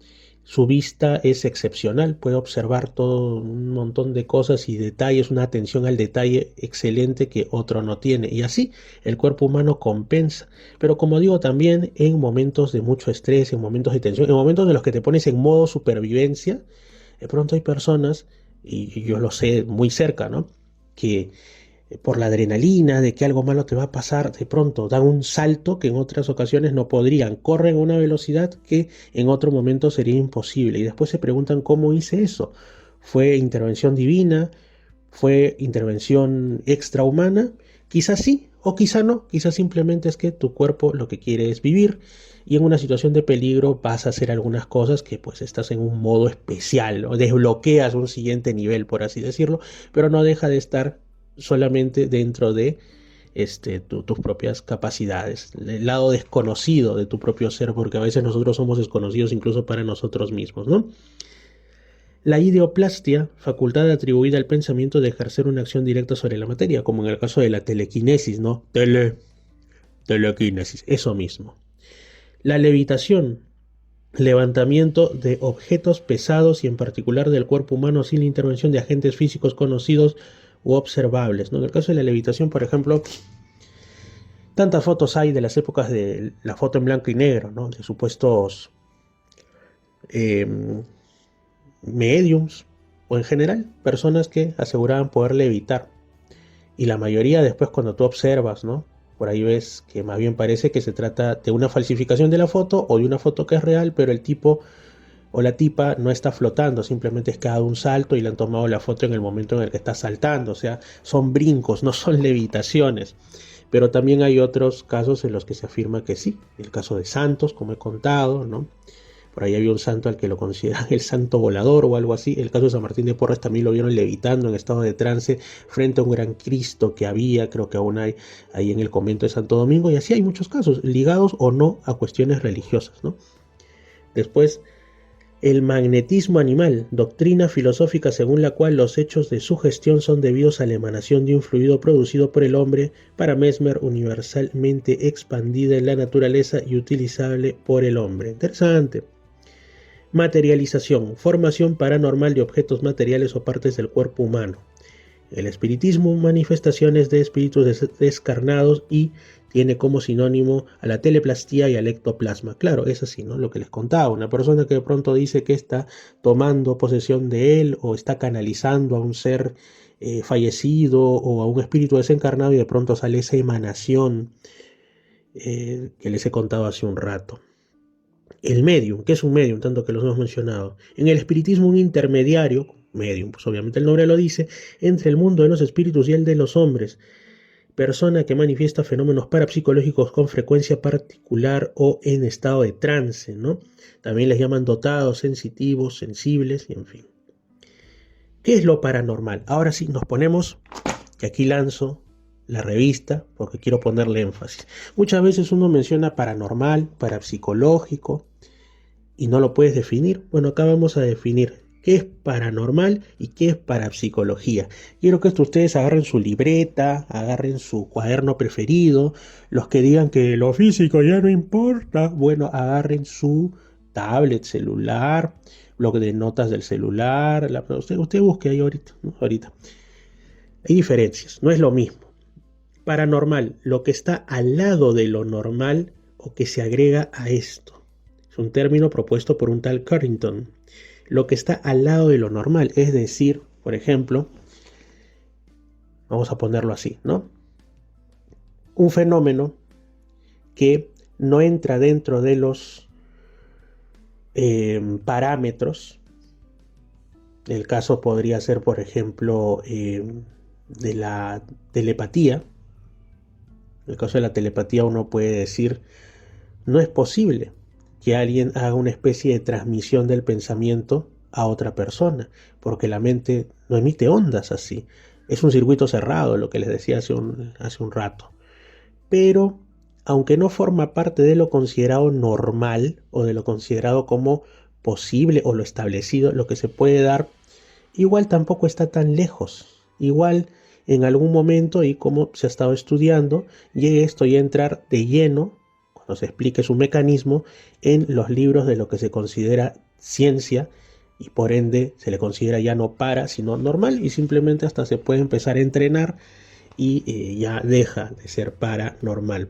su vista es excepcional, puede observar todo un montón de cosas y detalles, una atención al detalle excelente que otro no tiene. Y así el cuerpo humano compensa. Pero como digo, también en momentos de mucho estrés, en momentos de tensión, en momentos en los que te pones en modo supervivencia, de pronto hay personas, y yo lo sé muy cerca, ¿no? Que por la adrenalina de que algo malo te va a pasar, de pronto dan un salto que en otras ocasiones no podrían, corren a una velocidad que en otro momento sería imposible y después se preguntan cómo hice eso. ¿Fue intervención divina? ¿Fue intervención extrahumana? Quizás sí o quizá no, quizás simplemente es que tu cuerpo lo que quiere es vivir y en una situación de peligro vas a hacer algunas cosas que pues estás en un modo especial o desbloqueas un siguiente nivel, por así decirlo, pero no deja de estar solamente dentro de tus propias capacidades, el lado desconocido de tu propio ser, porque a veces nosotros somos desconocidos incluso para nosotros mismos, ¿no? La ideoplastia, facultad atribuida al pensamiento de ejercer una acción directa sobre la materia, como en el caso de la telequinesis, ¿no? Telequinesis, eso mismo. La levitación, levantamiento de objetos pesados y en particular del cuerpo humano sin la intervención de agentes físicos conocidos u observables, ¿no? En el caso de la levitación, por ejemplo, tantas fotos hay de las épocas de la foto en blanco y negro, ¿no? De supuestos mediums o en general personas que aseguraban poder levitar. Y la mayoría después cuando tú observas, ¿no? Por ahí ves que más bien parece que se trata de una falsificación de la foto o de una foto que es real, pero el tipo o la tipa no está flotando, simplemente es que ha dado un salto y le han tomado la foto en el momento en el que está saltando. O sea, son brincos, no son levitaciones. Pero también hay otros casos en los que se afirma que sí. El caso de santos, como he contado, ¿no? Por ahí había un santo al que lo consideran el santo volador o algo así. El caso de San Martín de Porres también lo vieron levitando en estado de trance frente a un gran Cristo que había, creo que aún hay ahí en el convento de Santo Domingo. Y así hay muchos casos, ligados o no a cuestiones religiosas, ¿no? Después, el magnetismo animal, doctrina filosófica según la cual los hechos de sugestión son debidos a la emanación de un fluido producido por el hombre, para Mesmer universalmente expandida en la naturaleza y utilizable por el hombre. Interesante. Materialización, formación paranormal de objetos materiales o partes del cuerpo humano. El espiritismo, manifestaciones de espíritus descarnados, y tiene como sinónimo a la teleplastía y al ectoplasma. Claro, es así, ¿no? Lo que les contaba, una persona que de pronto dice que está tomando posesión de él o está canalizando a un ser fallecido o a un espíritu desencarnado y de pronto sale esa emanación que les he contado hace un rato. El medium, ¿qué es un medium? Tanto que los hemos mencionado. En el espiritismo, un intermediario, medium, pues obviamente el nombre lo dice, entre el mundo de los espíritus y el de los hombres. Persona que manifiesta fenómenos parapsicológicos con frecuencia particular o en estado de trance, ¿no? También les llaman dotados, sensitivos, sensibles, y en fin. ¿Qué es lo paranormal? Ahora sí, nos ponemos, que aquí lanzo la revista porque quiero ponerle énfasis. Muchas veces uno menciona paranormal, parapsicológico, y no lo puedes definir. Bueno, acá vamos a definir qué es paranormal y qué es parapsicología. Quiero que ustedes agarren su libreta, agarren su cuaderno preferido. Los que digan que lo físico ya no importa, bueno, agarren su tablet, celular, bloc de notas del celular. Usted busque ahí ahorita, ¿no? Ahorita. Hay diferencias, no es lo mismo. Paranormal, lo que está al lado de lo normal o que se agrega a esto. Es un término propuesto por un tal Carrington. Lo que está al lado de lo normal, es decir, por ejemplo, vamos a ponerlo así, ¿no? Un fenómeno que no entra dentro de los parámetros. El caso podría ser, por ejemplo, de la telepatía. En el caso de la telepatía uno puede decir, no es posible que alguien haga una especie de transmisión del pensamiento a otra persona, porque la mente no emite ondas así. Es un circuito cerrado, lo que les decía hace un rato. Pero, aunque no forma parte de lo considerado normal o de lo considerado como posible o lo establecido, lo que se puede dar, igual tampoco está tan lejos. Igual en algún momento, y como se ha estado estudiando, llegue esto y a entrar de lleno, cuando se explique su mecanismo, en los libros de lo que se considera ciencia, y por ende se le considera ya no para, sino normal, y simplemente hasta se puede empezar a entrenar y ya deja de ser paranormal.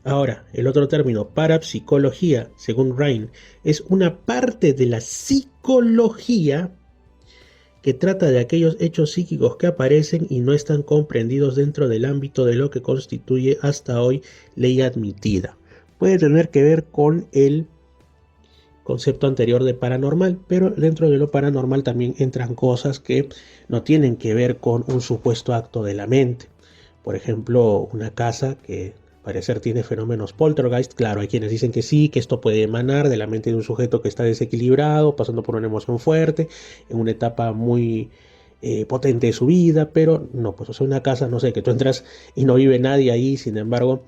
Ahora, el otro término, parapsicología, según Ryan, es una parte de la psicología que trata de aquellos hechos psíquicos que aparecen y no están comprendidos dentro del ámbito de lo que constituye hasta hoy ley admitida. Puede tener que ver con el concepto anterior de paranormal, pero dentro de lo paranormal también entran cosas que no tienen que ver con un supuesto acto de la mente. Por ejemplo, una casa que al parecer tiene fenómenos poltergeist. Claro, hay quienes dicen que sí, que esto puede emanar de la mente de un sujeto que está desequilibrado, pasando por una emoción fuerte, en una etapa muy potente de su vida, pero no, pues o sea, una casa, no sé, que tú entras y no vive nadie ahí, sin embargo,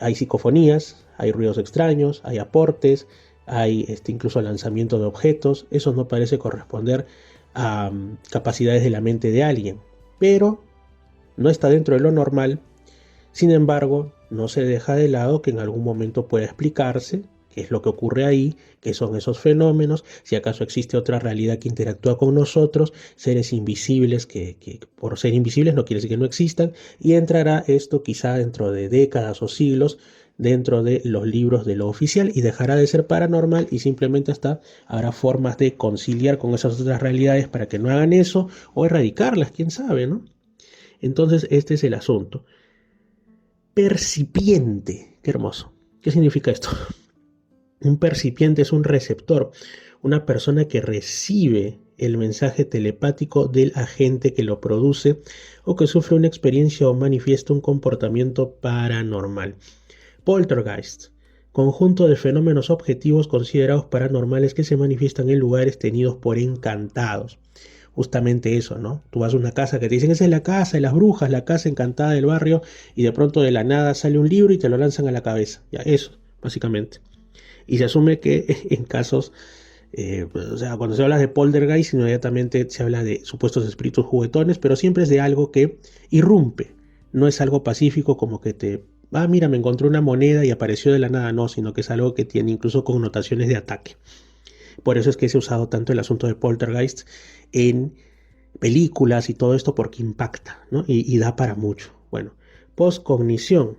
hay psicofonías, hay ruidos extraños, hay aportes, hay incluso lanzamiento de objetos. Eso no parece corresponder a capacidades de la mente de alguien, pero no está dentro de lo normal. Sin embargo, no se deja de lado que en algún momento pueda explicarse qué es lo que ocurre ahí, qué son esos fenómenos, si acaso existe otra realidad que interactúa con nosotros, seres invisibles que por ser invisibles no quiere decir que no existan, y entrará esto quizá dentro de décadas o siglos dentro de los libros de lo oficial y dejará de ser paranormal y simplemente habrá formas de conciliar con esas otras realidades para que no hagan eso o erradicarlas, quién sabe, ¿no? Entonces este es el asunto. Percipiente, qué hermoso. ¿Qué significa esto? Un percipiente es un receptor, una persona que recibe el mensaje telepático del agente que lo produce o que sufre una experiencia o manifiesta un comportamiento paranormal. Poltergeist, conjunto de fenómenos objetivos considerados paranormales que se manifiestan en lugares tenidos por encantados. Justamente eso, ¿no? Tú vas a una casa que te dicen, esa es la casa de las brujas, la casa encantada del barrio, y de pronto de la nada sale un libro y te lo lanzan a la cabeza. Ya, eso, básicamente. Y se asume que en casos, o sea, cuando se habla de poltergeist, inmediatamente se habla de supuestos espíritus juguetones, pero siempre es de algo que irrumpe. No es algo pacífico como que mira, me encontré una moneda y apareció de la nada, no, sino que es algo que tiene incluso connotaciones de ataque. Por eso es que se ha usado tanto el asunto de poltergeist en películas y todo esto porque impacta, ¿no? Y da para mucho. Bueno, postcognición.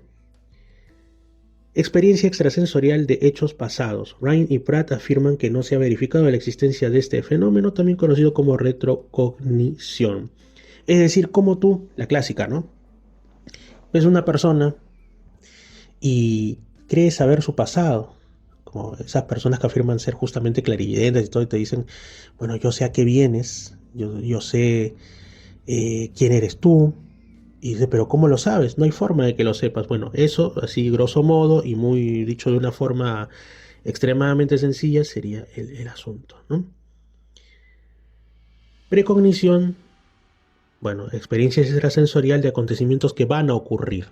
Experiencia extrasensorial de hechos pasados. Ryan y Pratt afirman que no se ha verificado la existencia de este fenómeno, también conocido como retrocognición. Es decir, como tú, la clásica, ¿no? Ves una persona y crees saber su pasado, como esas personas que afirman ser justamente clarividentes y todo, y te dicen, bueno, yo sé a qué vienes, yo sé quién eres tú. Y dice, pero ¿cómo lo sabes? No hay forma de que lo sepas. Bueno, eso, así grosso modo y muy dicho de una forma extremadamente sencilla, sería el asunto, ¿no? Precognición, bueno, experiencia extrasensorial de acontecimientos que van a ocurrir.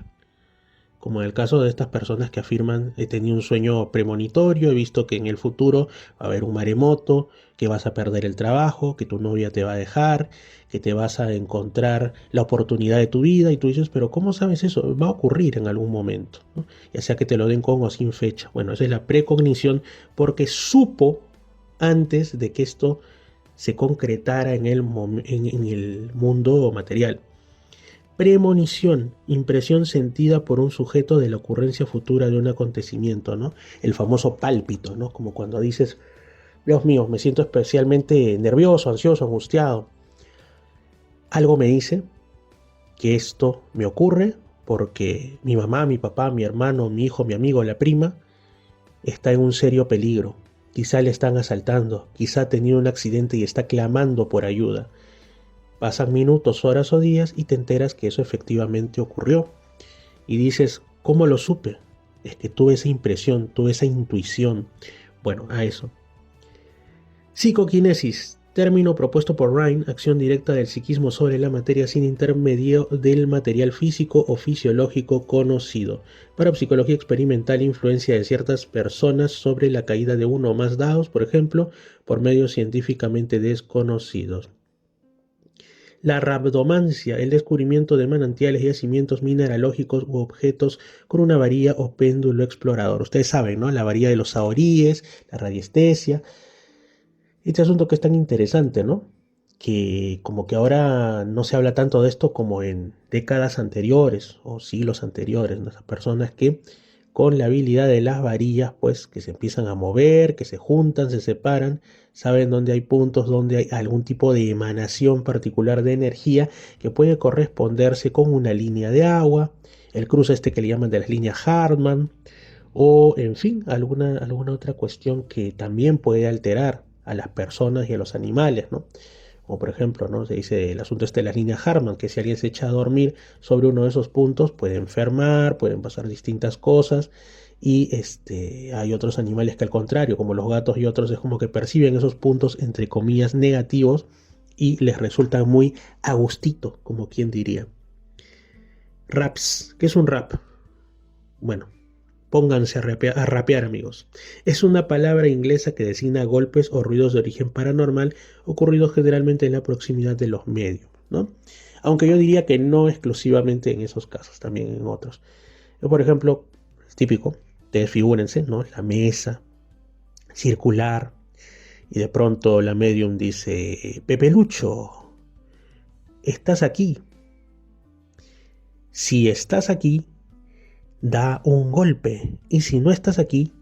Como en el caso de estas personas que afirman, he tenido un sueño premonitorio, he visto que en el futuro va a haber un maremoto, que vas a perder el trabajo, que tu novia te va a dejar, que te vas a encontrar la oportunidad de tu vida, y tú dices, pero ¿cómo sabes eso? Va a ocurrir en algún momento, ¿no? Ya sea que te lo den con o sin fecha. Bueno, esa es la precognición porque supo antes de que esto se concretara en el mundo material. Premonición, impresión sentida por un sujeto de la ocurrencia futura de un acontecimiento, ¿no? El famoso pálpito, ¿no? Como cuando dices, Dios mío, me siento especialmente nervioso, ansioso, angustiado. Algo me dice que esto me ocurre porque mi mamá, mi papá, mi hermano, mi hijo, mi amigo, la prima, está en un serio peligro. Quizá le están asaltando, quizá ha tenido un accidente y está clamando por ayuda. Pasan minutos, horas o días y te enteras que eso efectivamente ocurrió. Y dices, ¿cómo lo supe? Es que tuve esa impresión, tuve esa intuición. Bueno, a eso. Psicoquinesis, término propuesto por Rhine, acción directa del psiquismo sobre la materia sin intermedio del material físico o fisiológico conocido. Para psicología experimental, influencia de ciertas personas sobre la caída de uno o más dados, por ejemplo, por medios científicamente desconocidos. La rabdomancia, el descubrimiento de manantiales y yacimientos mineralógicos u objetos con una varilla o péndulo explorador. Ustedes saben, ¿no? La varilla de los saoríes, la radiestesia. Este asunto que es tan interesante, ¿no? Que como que ahora no se habla tanto de esto como en décadas anteriores o siglos anteriores, ¿no? Esas personas que con la habilidad de las varillas, pues que se empiezan a mover, que se juntan, se separan, saben dónde hay puntos, dónde hay algún tipo de emanación particular de energía que puede corresponderse con una línea de agua, el cruce este que le llaman de las líneas Hartmann, o en fin, alguna otra cuestión que también puede alterar a las personas y a los animales, ¿no? O por ejemplo, ¿no? Se dice el asunto este de las líneas Hartmann, que si alguien se echa a dormir sobre uno de esos puntos puede enfermar, pueden pasar distintas cosas. Y hay otros animales que al contrario, como los gatos y otros, es como que perciben esos puntos entre comillas negativos y les resulta muy a gustito, como quien diría. Raps, ¿qué es un rap? Bueno, pónganse a rapear, amigos. Es una palabra inglesa que designa golpes o ruidos de origen paranormal ocurridos generalmente en la proximidad de los medios, ¿no? Aunque yo diría que no exclusivamente en esos casos, también en otros. Por ejemplo, es típico, ustedes figúrense, ¿no? La mesa circular y de pronto la medium dice, Pepe Lucho, ¿estás aquí? Si estás aquí, da un golpe, y si no estás aquí,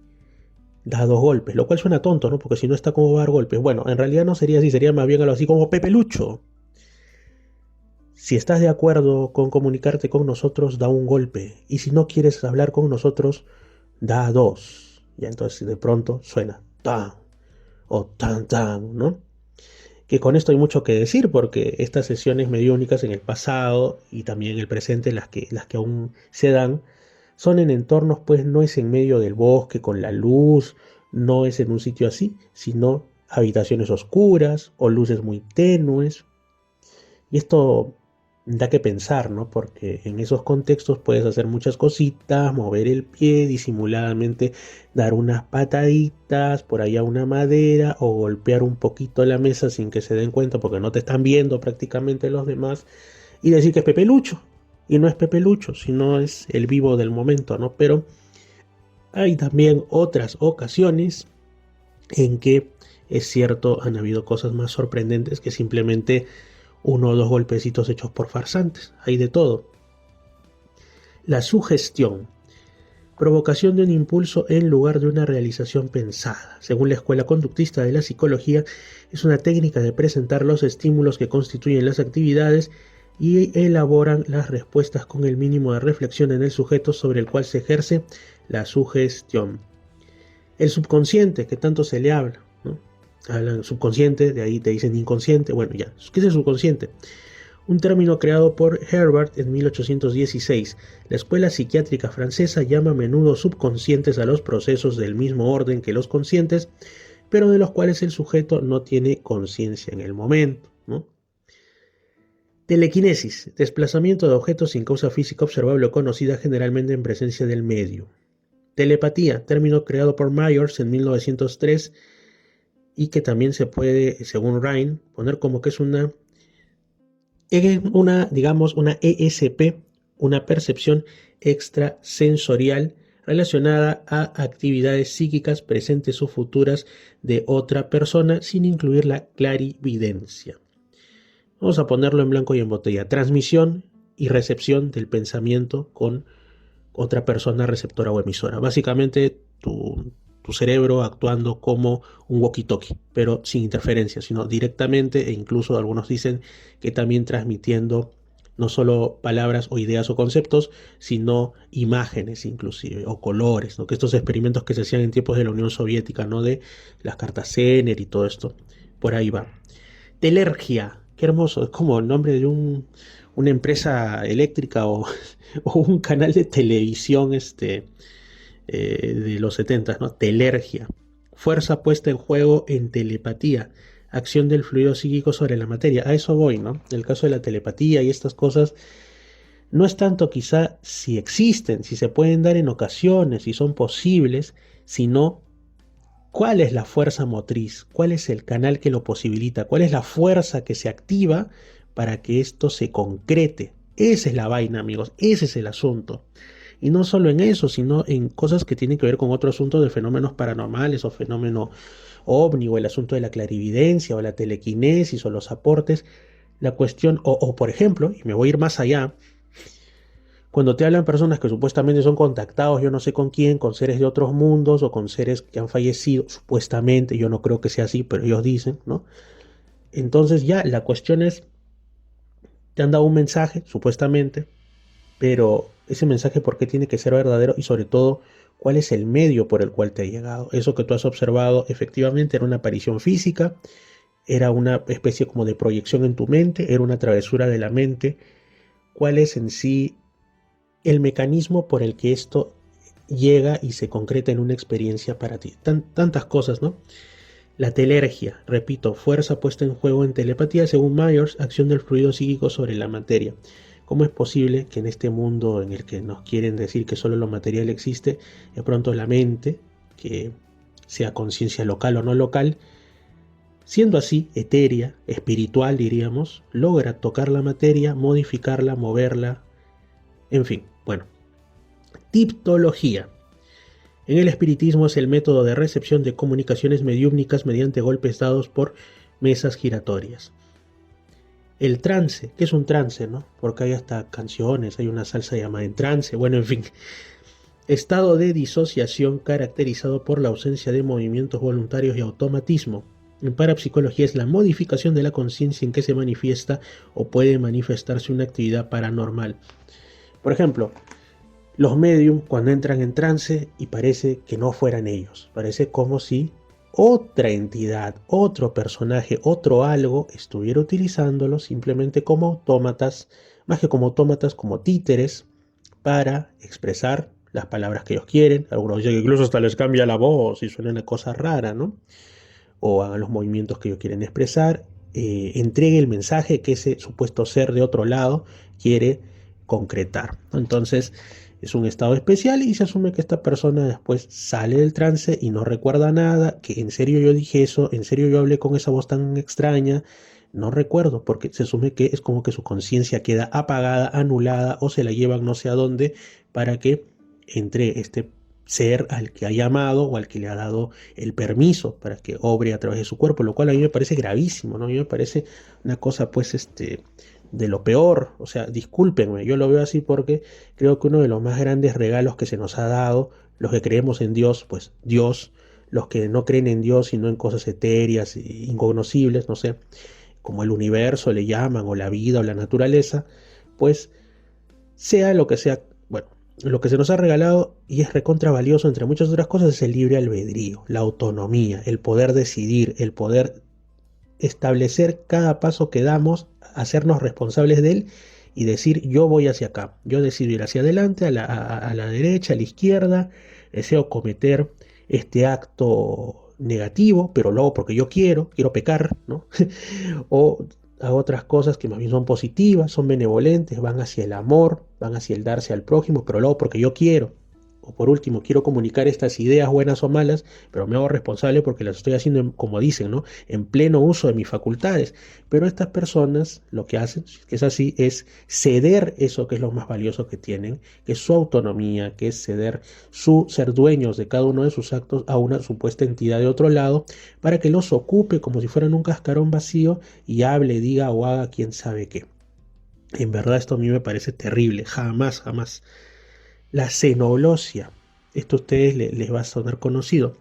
da dos golpes, lo cual suena tonto, ¿no? Porque si no está, ¿cómo va a dar golpes? Bueno, en realidad no sería así, sería más bien algo así como Pepe Lucho. Si estás de acuerdo con comunicarte con nosotros, da un golpe, y si no quieres hablar con nosotros, da dos. Ya entonces de pronto suena tan o tan tan, ¿no? Que con esto hay mucho que decir porque estas sesiones mediúnicas en el pasado y también en el presente, las que aún se dan, son en entornos, pues no es en medio del bosque con la luz, no es en un sitio así, sino habitaciones oscuras o luces muy tenues. Y esto da que pensar, ¿no? Porque en esos contextos puedes hacer muchas cositas, mover el pie disimuladamente, dar unas pataditas por allá a una madera o golpear un poquito la mesa sin que se den cuenta porque no te están viendo prácticamente los demás y decir que es Pepe Lucho. Y no es Pepe Lucho, sino es el vivo del momento, ¿no? Pero hay también otras ocasiones en que, es cierto, han habido cosas más sorprendentes que simplemente uno o dos golpecitos hechos por farsantes. Hay de todo. La sugestión. Provocación de un impulso en lugar de una realización pensada. Según la escuela conductista de la psicología, es una técnica de presentar los estímulos que constituyen las actividades y elaboran las respuestas con el mínimo de reflexión en el sujeto sobre el cual se ejerce la sugestión. El subconsciente, que tanto se le habla, ¿no? hablan subconsciente, de ahí te dicen inconsciente. Bueno, ya, ¿qué es el subconsciente? Un término creado por Herbart en 1816. La escuela psiquiátrica francesa llama a menudo subconscientes a los procesos del mismo orden que los conscientes, pero de los cuales el sujeto no tiene conciencia en el momento, ¿no? Telequinesis, desplazamiento de objetos sin causa física observable o conocida, generalmente en presencia del medio. Telepatía, término creado por Myers en 1903 y que también se puede, según Ryan, poner como que es una ESP, una percepción extrasensorial relacionada a actividades psíquicas presentes o futuras de otra persona sin incluir la clarividencia. Vamos a ponerlo en blanco y en botella. Transmisión y recepción del pensamiento con otra persona receptora o emisora. Básicamente tu cerebro actuando como un walkie-talkie, pero sin interferencia, sino directamente, e incluso algunos dicen que también transmitiendo no solo palabras o ideas o conceptos, sino imágenes inclusive, o colores, ¿no? Que estos experimentos que se hacían en tiempos de la Unión Soviética, ¿no? De las cartas Zener y todo esto, por ahí va. Telergia, qué hermoso, es como el nombre de una empresa eléctrica o un canal de televisión de los 70, ¿no? Telergia, fuerza puesta en juego en telepatía, acción del fluido psíquico sobre la materia. A eso voy, ¿no? En el caso de la telepatía y estas cosas, no es tanto quizá si existen, si se pueden dar en ocasiones, si son posibles, sino cuál es la fuerza motriz, cuál es el canal que lo posibilita, cuál es la fuerza que se activa para que esto se concrete. Esa es la vaina, amigos, ese es el asunto. Y no solo en eso, sino en cosas que tienen que ver con otro asunto de fenómenos paranormales o fenómeno ovni o el asunto de la clarividencia o la telequinesis o los aportes. La cuestión, o por ejemplo, y me voy a ir más allá, cuando te hablan personas que supuestamente son contactados, yo no sé con quién, con seres de otros mundos o con seres que han fallecido, supuestamente, yo no creo que sea así, pero ellos dicen, ¿no? Entonces ya la cuestión es, te han dado un mensaje, supuestamente, pero ese mensaje, ¿por qué tiene que ser verdadero? Y sobre todo, ¿cuál es el medio por el cual te ha llegado? Eso que tú has observado efectivamente era una aparición física, era una especie como de proyección en tu mente, era una travesura de la mente. ¿Cuál es en sí el mecanismo por el que esto llega y se concreta en una experiencia para ti? Tantas cosas, ¿no? La telergia, repito, fuerza puesta en juego en telepatía, según Myers, acción del fluido psíquico sobre la materia. ¿Cómo es posible que en este mundo en el que nos quieren decir que solo lo material existe, de pronto la mente, que sea conciencia local o no local, siendo así etérea, espiritual diríamos, logra tocar la materia, modificarla, moverla, en fin, bueno. Tiptología. En el espiritismo es el método de recepción de comunicaciones mediúmnicas mediante golpes dados por mesas giratorias. El trance, ¿qué es un trance, no? Porque hay hasta canciones, hay una salsa llamada en trance, bueno, en fin. Estado de disociación caracterizado por la ausencia de movimientos voluntarios y automatismo. En parapsicología es la modificación de la conciencia en que se manifiesta o puede manifestarse una actividad paranormal. Por ejemplo, los medium cuando entran en trance y parece que no fueran ellos, parece como si otra entidad, otro personaje, otro algo estuviera utilizándolo simplemente como autómatas, más que como autómatas, como títeres para expresar las palabras que ellos quieren. Algunos dicen que incluso hasta les cambia la voz y suena una cosa rara, ¿no? O hagan los movimientos que ellos quieren expresar, entregue el mensaje que ese supuesto ser de otro lado quiere concretar. Entonces es un estado especial y se asume que esta persona después sale del trance y no recuerda nada, que en serio yo dije eso, en serio yo hablé con esa voz tan extraña, no recuerdo, porque se asume que es como que su conciencia queda apagada, anulada o se la llevan no sé a dónde para que entre este ser al que ha llamado o al que le ha dado el permiso para que obre a través de su cuerpo, lo cual a mí me parece gravísimo, ¿no? A mí me parece una cosa pues de lo peor, o sea, discúlpenme, yo lo veo así porque creo que uno de los más grandes regalos que se nos ha dado, los que creemos en Dios, pues Dios, los que no creen en Dios sino en cosas etéreas, incognoscibles, no sé, como el universo le llaman, o la vida, o la naturaleza, pues sea lo que sea, bueno, lo que se nos ha regalado y es recontra valioso entre muchas otras cosas es el libre albedrío, la autonomía, el poder decidir, el poder establecer cada paso que damos, hacernos responsables de él y decir yo voy hacia acá, yo decido ir hacia adelante, a la derecha, a la izquierda, deseo cometer este acto negativo, pero luego porque yo quiero pecar, ¿no? O a otras cosas que más bien son positivas, son benevolentes, van hacia el amor, van hacia el darse al prójimo, pero luego porque yo quiero. O por último, quiero comunicar estas ideas buenas o malas, pero me hago responsable porque las estoy haciendo, como dicen, ¿no? En pleno uso de mis facultades. Pero estas personas lo que hacen, que es así, es ceder eso que es lo más valioso que tienen, que es su autonomía, que es ceder su ser dueños de cada uno de sus actos a una supuesta entidad de otro lado, para que los ocupe como si fueran un cascarón vacío y hable, diga o haga quién sabe qué. En verdad esto a mí me parece terrible, jamás, jamás. La xenoglosia, esto a ustedes les va a sonar conocido.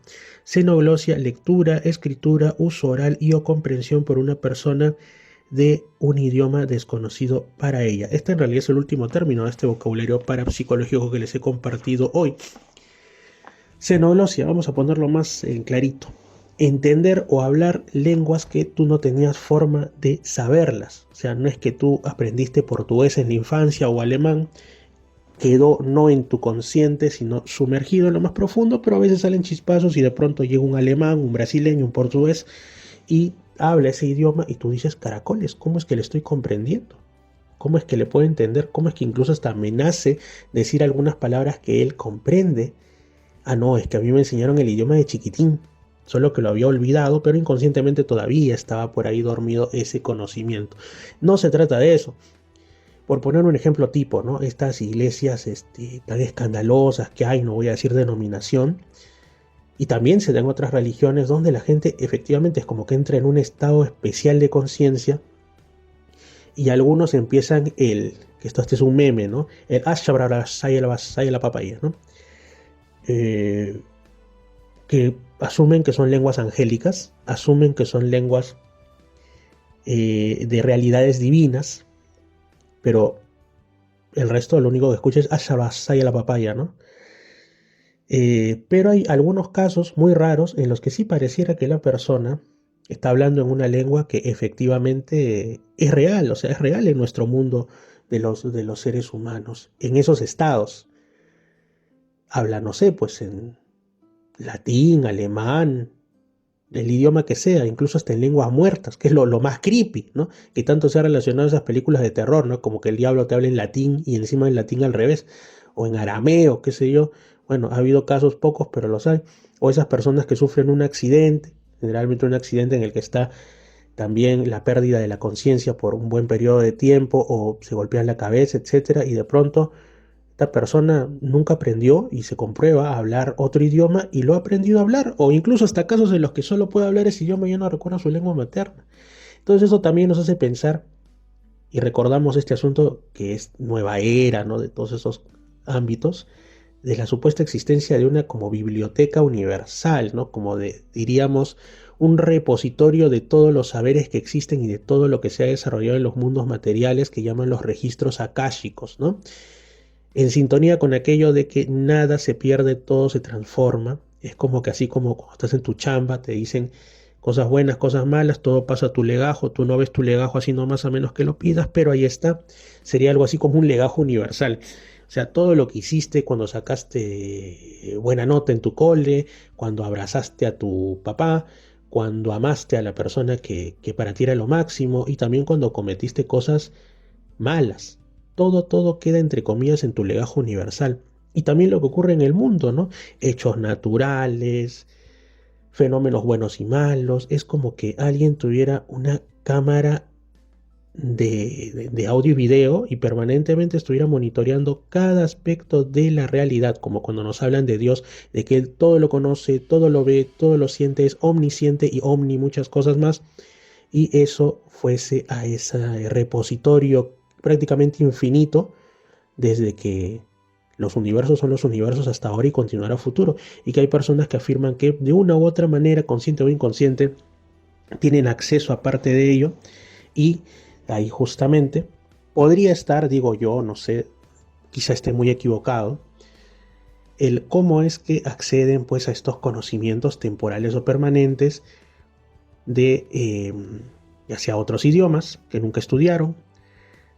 Xenoglosia, lectura, escritura, uso oral y o comprensión por una persona de un idioma desconocido para ella. Este en realidad es el último término de este vocabulario parapsicológico que les he compartido hoy. Xenoglosia, vamos a ponerlo más en clarito. Entender o hablar lenguas que tú no tenías forma de saberlas. O sea, no es que tú aprendiste portugués en la infancia o alemán, quedó no en tu consciente, sino sumergido en lo más profundo, pero a veces salen chispazos y de pronto llega un alemán, un brasileño, un portugués y habla ese idioma y tú dices, caracoles, ¿cómo es que le estoy comprendiendo? ¿Cómo es que le puedo entender? ¿Cómo es que incluso hasta me nace decir algunas palabras que él comprende? Ah, no, es que a mí me enseñaron el idioma de chiquitín, solo que lo había olvidado, pero inconscientemente todavía estaba por ahí dormido ese conocimiento. No se trata de eso. Por poner un ejemplo tipo, ¿no? Estas iglesias tan escandalosas que hay, no voy a decir denominación, y también se dan otras religiones donde la gente efectivamente es como que entra en un estado especial de conciencia y algunos empiezan que esto este es un meme, ¿no? El la papaya, ¿no? Que asumen que son lenguas angélicas, asumen que son lenguas de realidades divinas, pero el resto lo único que escucha es Ashabasaya la papaya, ¿no? Pero hay algunos casos muy raros en los que sí pareciera que la persona está hablando en una lengua que efectivamente es real, o sea, es real en nuestro mundo de los seres humanos. En esos estados habla, no sé, pues en latín, alemán, el idioma que sea, incluso hasta en lenguas muertas, que es lo más creepy, ¿no? Que tanto se ha relacionado a esas películas de terror, ¿no? Como que el diablo te habla en latín y encima en latín al revés, o en arameo, qué sé yo. Bueno, ha habido casos pocos, pero los hay. O esas personas que sufren un accidente, generalmente un accidente en el que está también la pérdida de la conciencia por un buen periodo de tiempo, o se golpean la cabeza, etcétera, y de pronto esta persona nunca aprendió y se comprueba a hablar otro idioma y lo ha aprendido a hablar, o incluso hasta casos en los que solo puede hablar ese idioma y ya no recuerda su lengua materna. Entonces eso también nos hace pensar y recordamos este asunto que es nueva era, ¿no? De todos esos ámbitos, de la supuesta existencia de una como biblioteca universal, ¿no? Como diríamos, un repositorio de todos los saberes que existen y de todo lo que se ha desarrollado en los mundos materiales que llaman los registros akáshicos, ¿no? En sintonía con aquello de que nada se pierde, todo se transforma. Es como que así como cuando estás en tu chamba, te dicen cosas buenas, cosas malas, todo pasa a tu legajo, tú no ves tu legajo así nomás a menos que lo pidas, pero ahí está. Sería algo así como un legajo universal. O sea, todo lo que hiciste cuando sacaste buena nota en tu cole, cuando abrazaste a tu papá, cuando amaste a la persona que para ti era lo máximo y también cuando cometiste cosas malas. Todo queda entre comillas en tu legajo universal. Y también lo que ocurre en el mundo, ¿no? Hechos naturales, fenómenos buenos y malos. Es como que alguien tuviera una cámara de audio y video y permanentemente estuviera monitoreando cada aspecto de la realidad, como cuando nos hablan de Dios, de que Él todo lo conoce, todo lo ve, todo lo siente, es omnisciente y omni muchas cosas más. Y eso fuese a ese repositorio prácticamente infinito desde que los universos son los universos hasta ahora y continuará a futuro, y que hay personas que afirman que de una u otra manera, consciente o inconsciente, tienen acceso a parte de ello, y ahí justamente podría estar, digo yo, no sé, quizá esté muy equivocado, el cómo es que acceden pues a estos conocimientos temporales o permanentes de ya sea otros idiomas que nunca estudiaron,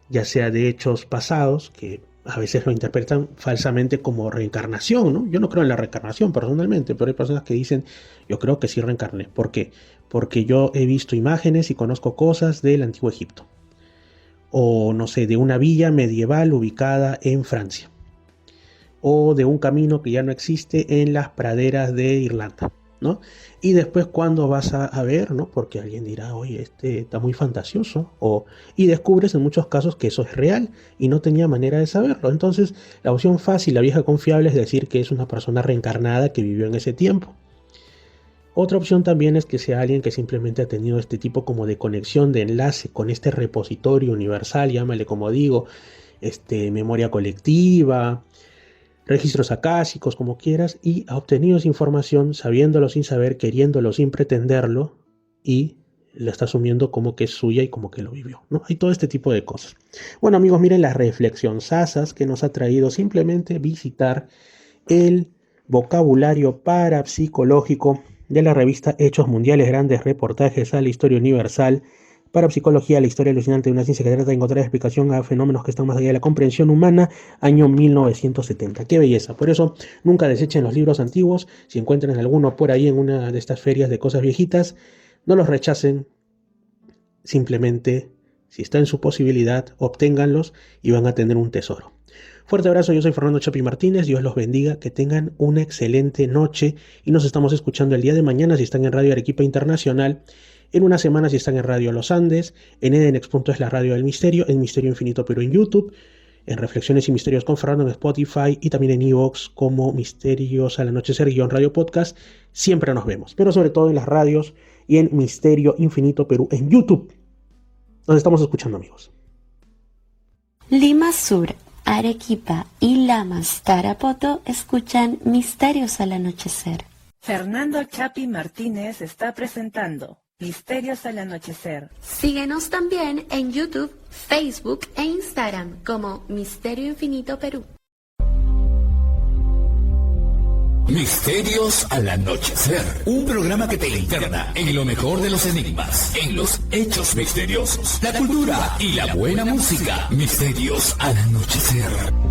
ya sea de hechos pasados que a veces lo interpretan falsamente como reencarnación, ¿no? Yo no creo en la reencarnación personalmente, pero hay personas que dicen, yo creo que sí reencarné. ¿Por qué? Porque yo he visto imágenes y conozco cosas del Antiguo Egipto. O no sé, de una villa medieval ubicada en Francia. O de un camino que ya no existe en las praderas de Irlanda, ¿no? Y después cuando vas a ver, ¿no? Porque alguien dirá, oye, este está muy fantasioso, y descubres en muchos casos que eso es real y no tenía manera de saberlo. Entonces la opción fácil, la vieja confiable, es decir que es una persona reencarnada que vivió en ese tiempo. Otra opción también es que sea alguien que simplemente ha tenido este tipo como de conexión, de enlace con este repositorio universal, llámale como digo, memoria colectiva, registros acásicos, como quieras, y ha obtenido esa información sabiéndolo sin saber, queriéndolo sin pretenderlo, y la está asumiendo como que es suya y como que lo vivió, ¿no? Hay todo este tipo de cosas. Bueno, amigos, miren la reflexión sasas que nos ha traído simplemente visitar el vocabulario parapsicológico de la revista Hechos Mundiales, grandes reportajes a la historia universal. Parapsicología, la historia alucinante de una ciencia que trata de encontrar explicación a fenómenos que están más allá de la comprensión humana, año 1970. ¡Qué belleza! Por eso, nunca desechen los libros antiguos. Si encuentran alguno por ahí en una de estas ferias de cosas viejitas, no los rechacen. Simplemente, si está en su posibilidad, obténganlos y van a tener un tesoro. Fuerte abrazo, yo soy Fernando Chapi Martínez, Dios los bendiga, que tengan una excelente noche y nos estamos escuchando el día de mañana si están en Radio Arequipa Internacional. En una semana si están en Radio Los Andes, en Edenex. Es la radio del misterio, en Misterio Infinito Perú en YouTube, en Reflexiones y Misterios con Fernando en Spotify y también en iVoox como Misterios al Anochecer _radio podcast. Siempre nos vemos, pero sobre todo en las radios y en Misterio Infinito Perú en YouTube. Nos estamos escuchando, amigos. Lima Sur, Arequipa y Lamas, Tarapoto escuchan Misterios al Anochecer. Fernando Chapi Martínez está presentando Misterios al Anochecer. Síguenos también en YouTube, Facebook e Instagram como Misterio Infinito Perú. Misterios al Anochecer, un programa que te interna en lo mejor de los enigmas, en los hechos misteriosos, la cultura y la buena música. Misterios al Anochecer.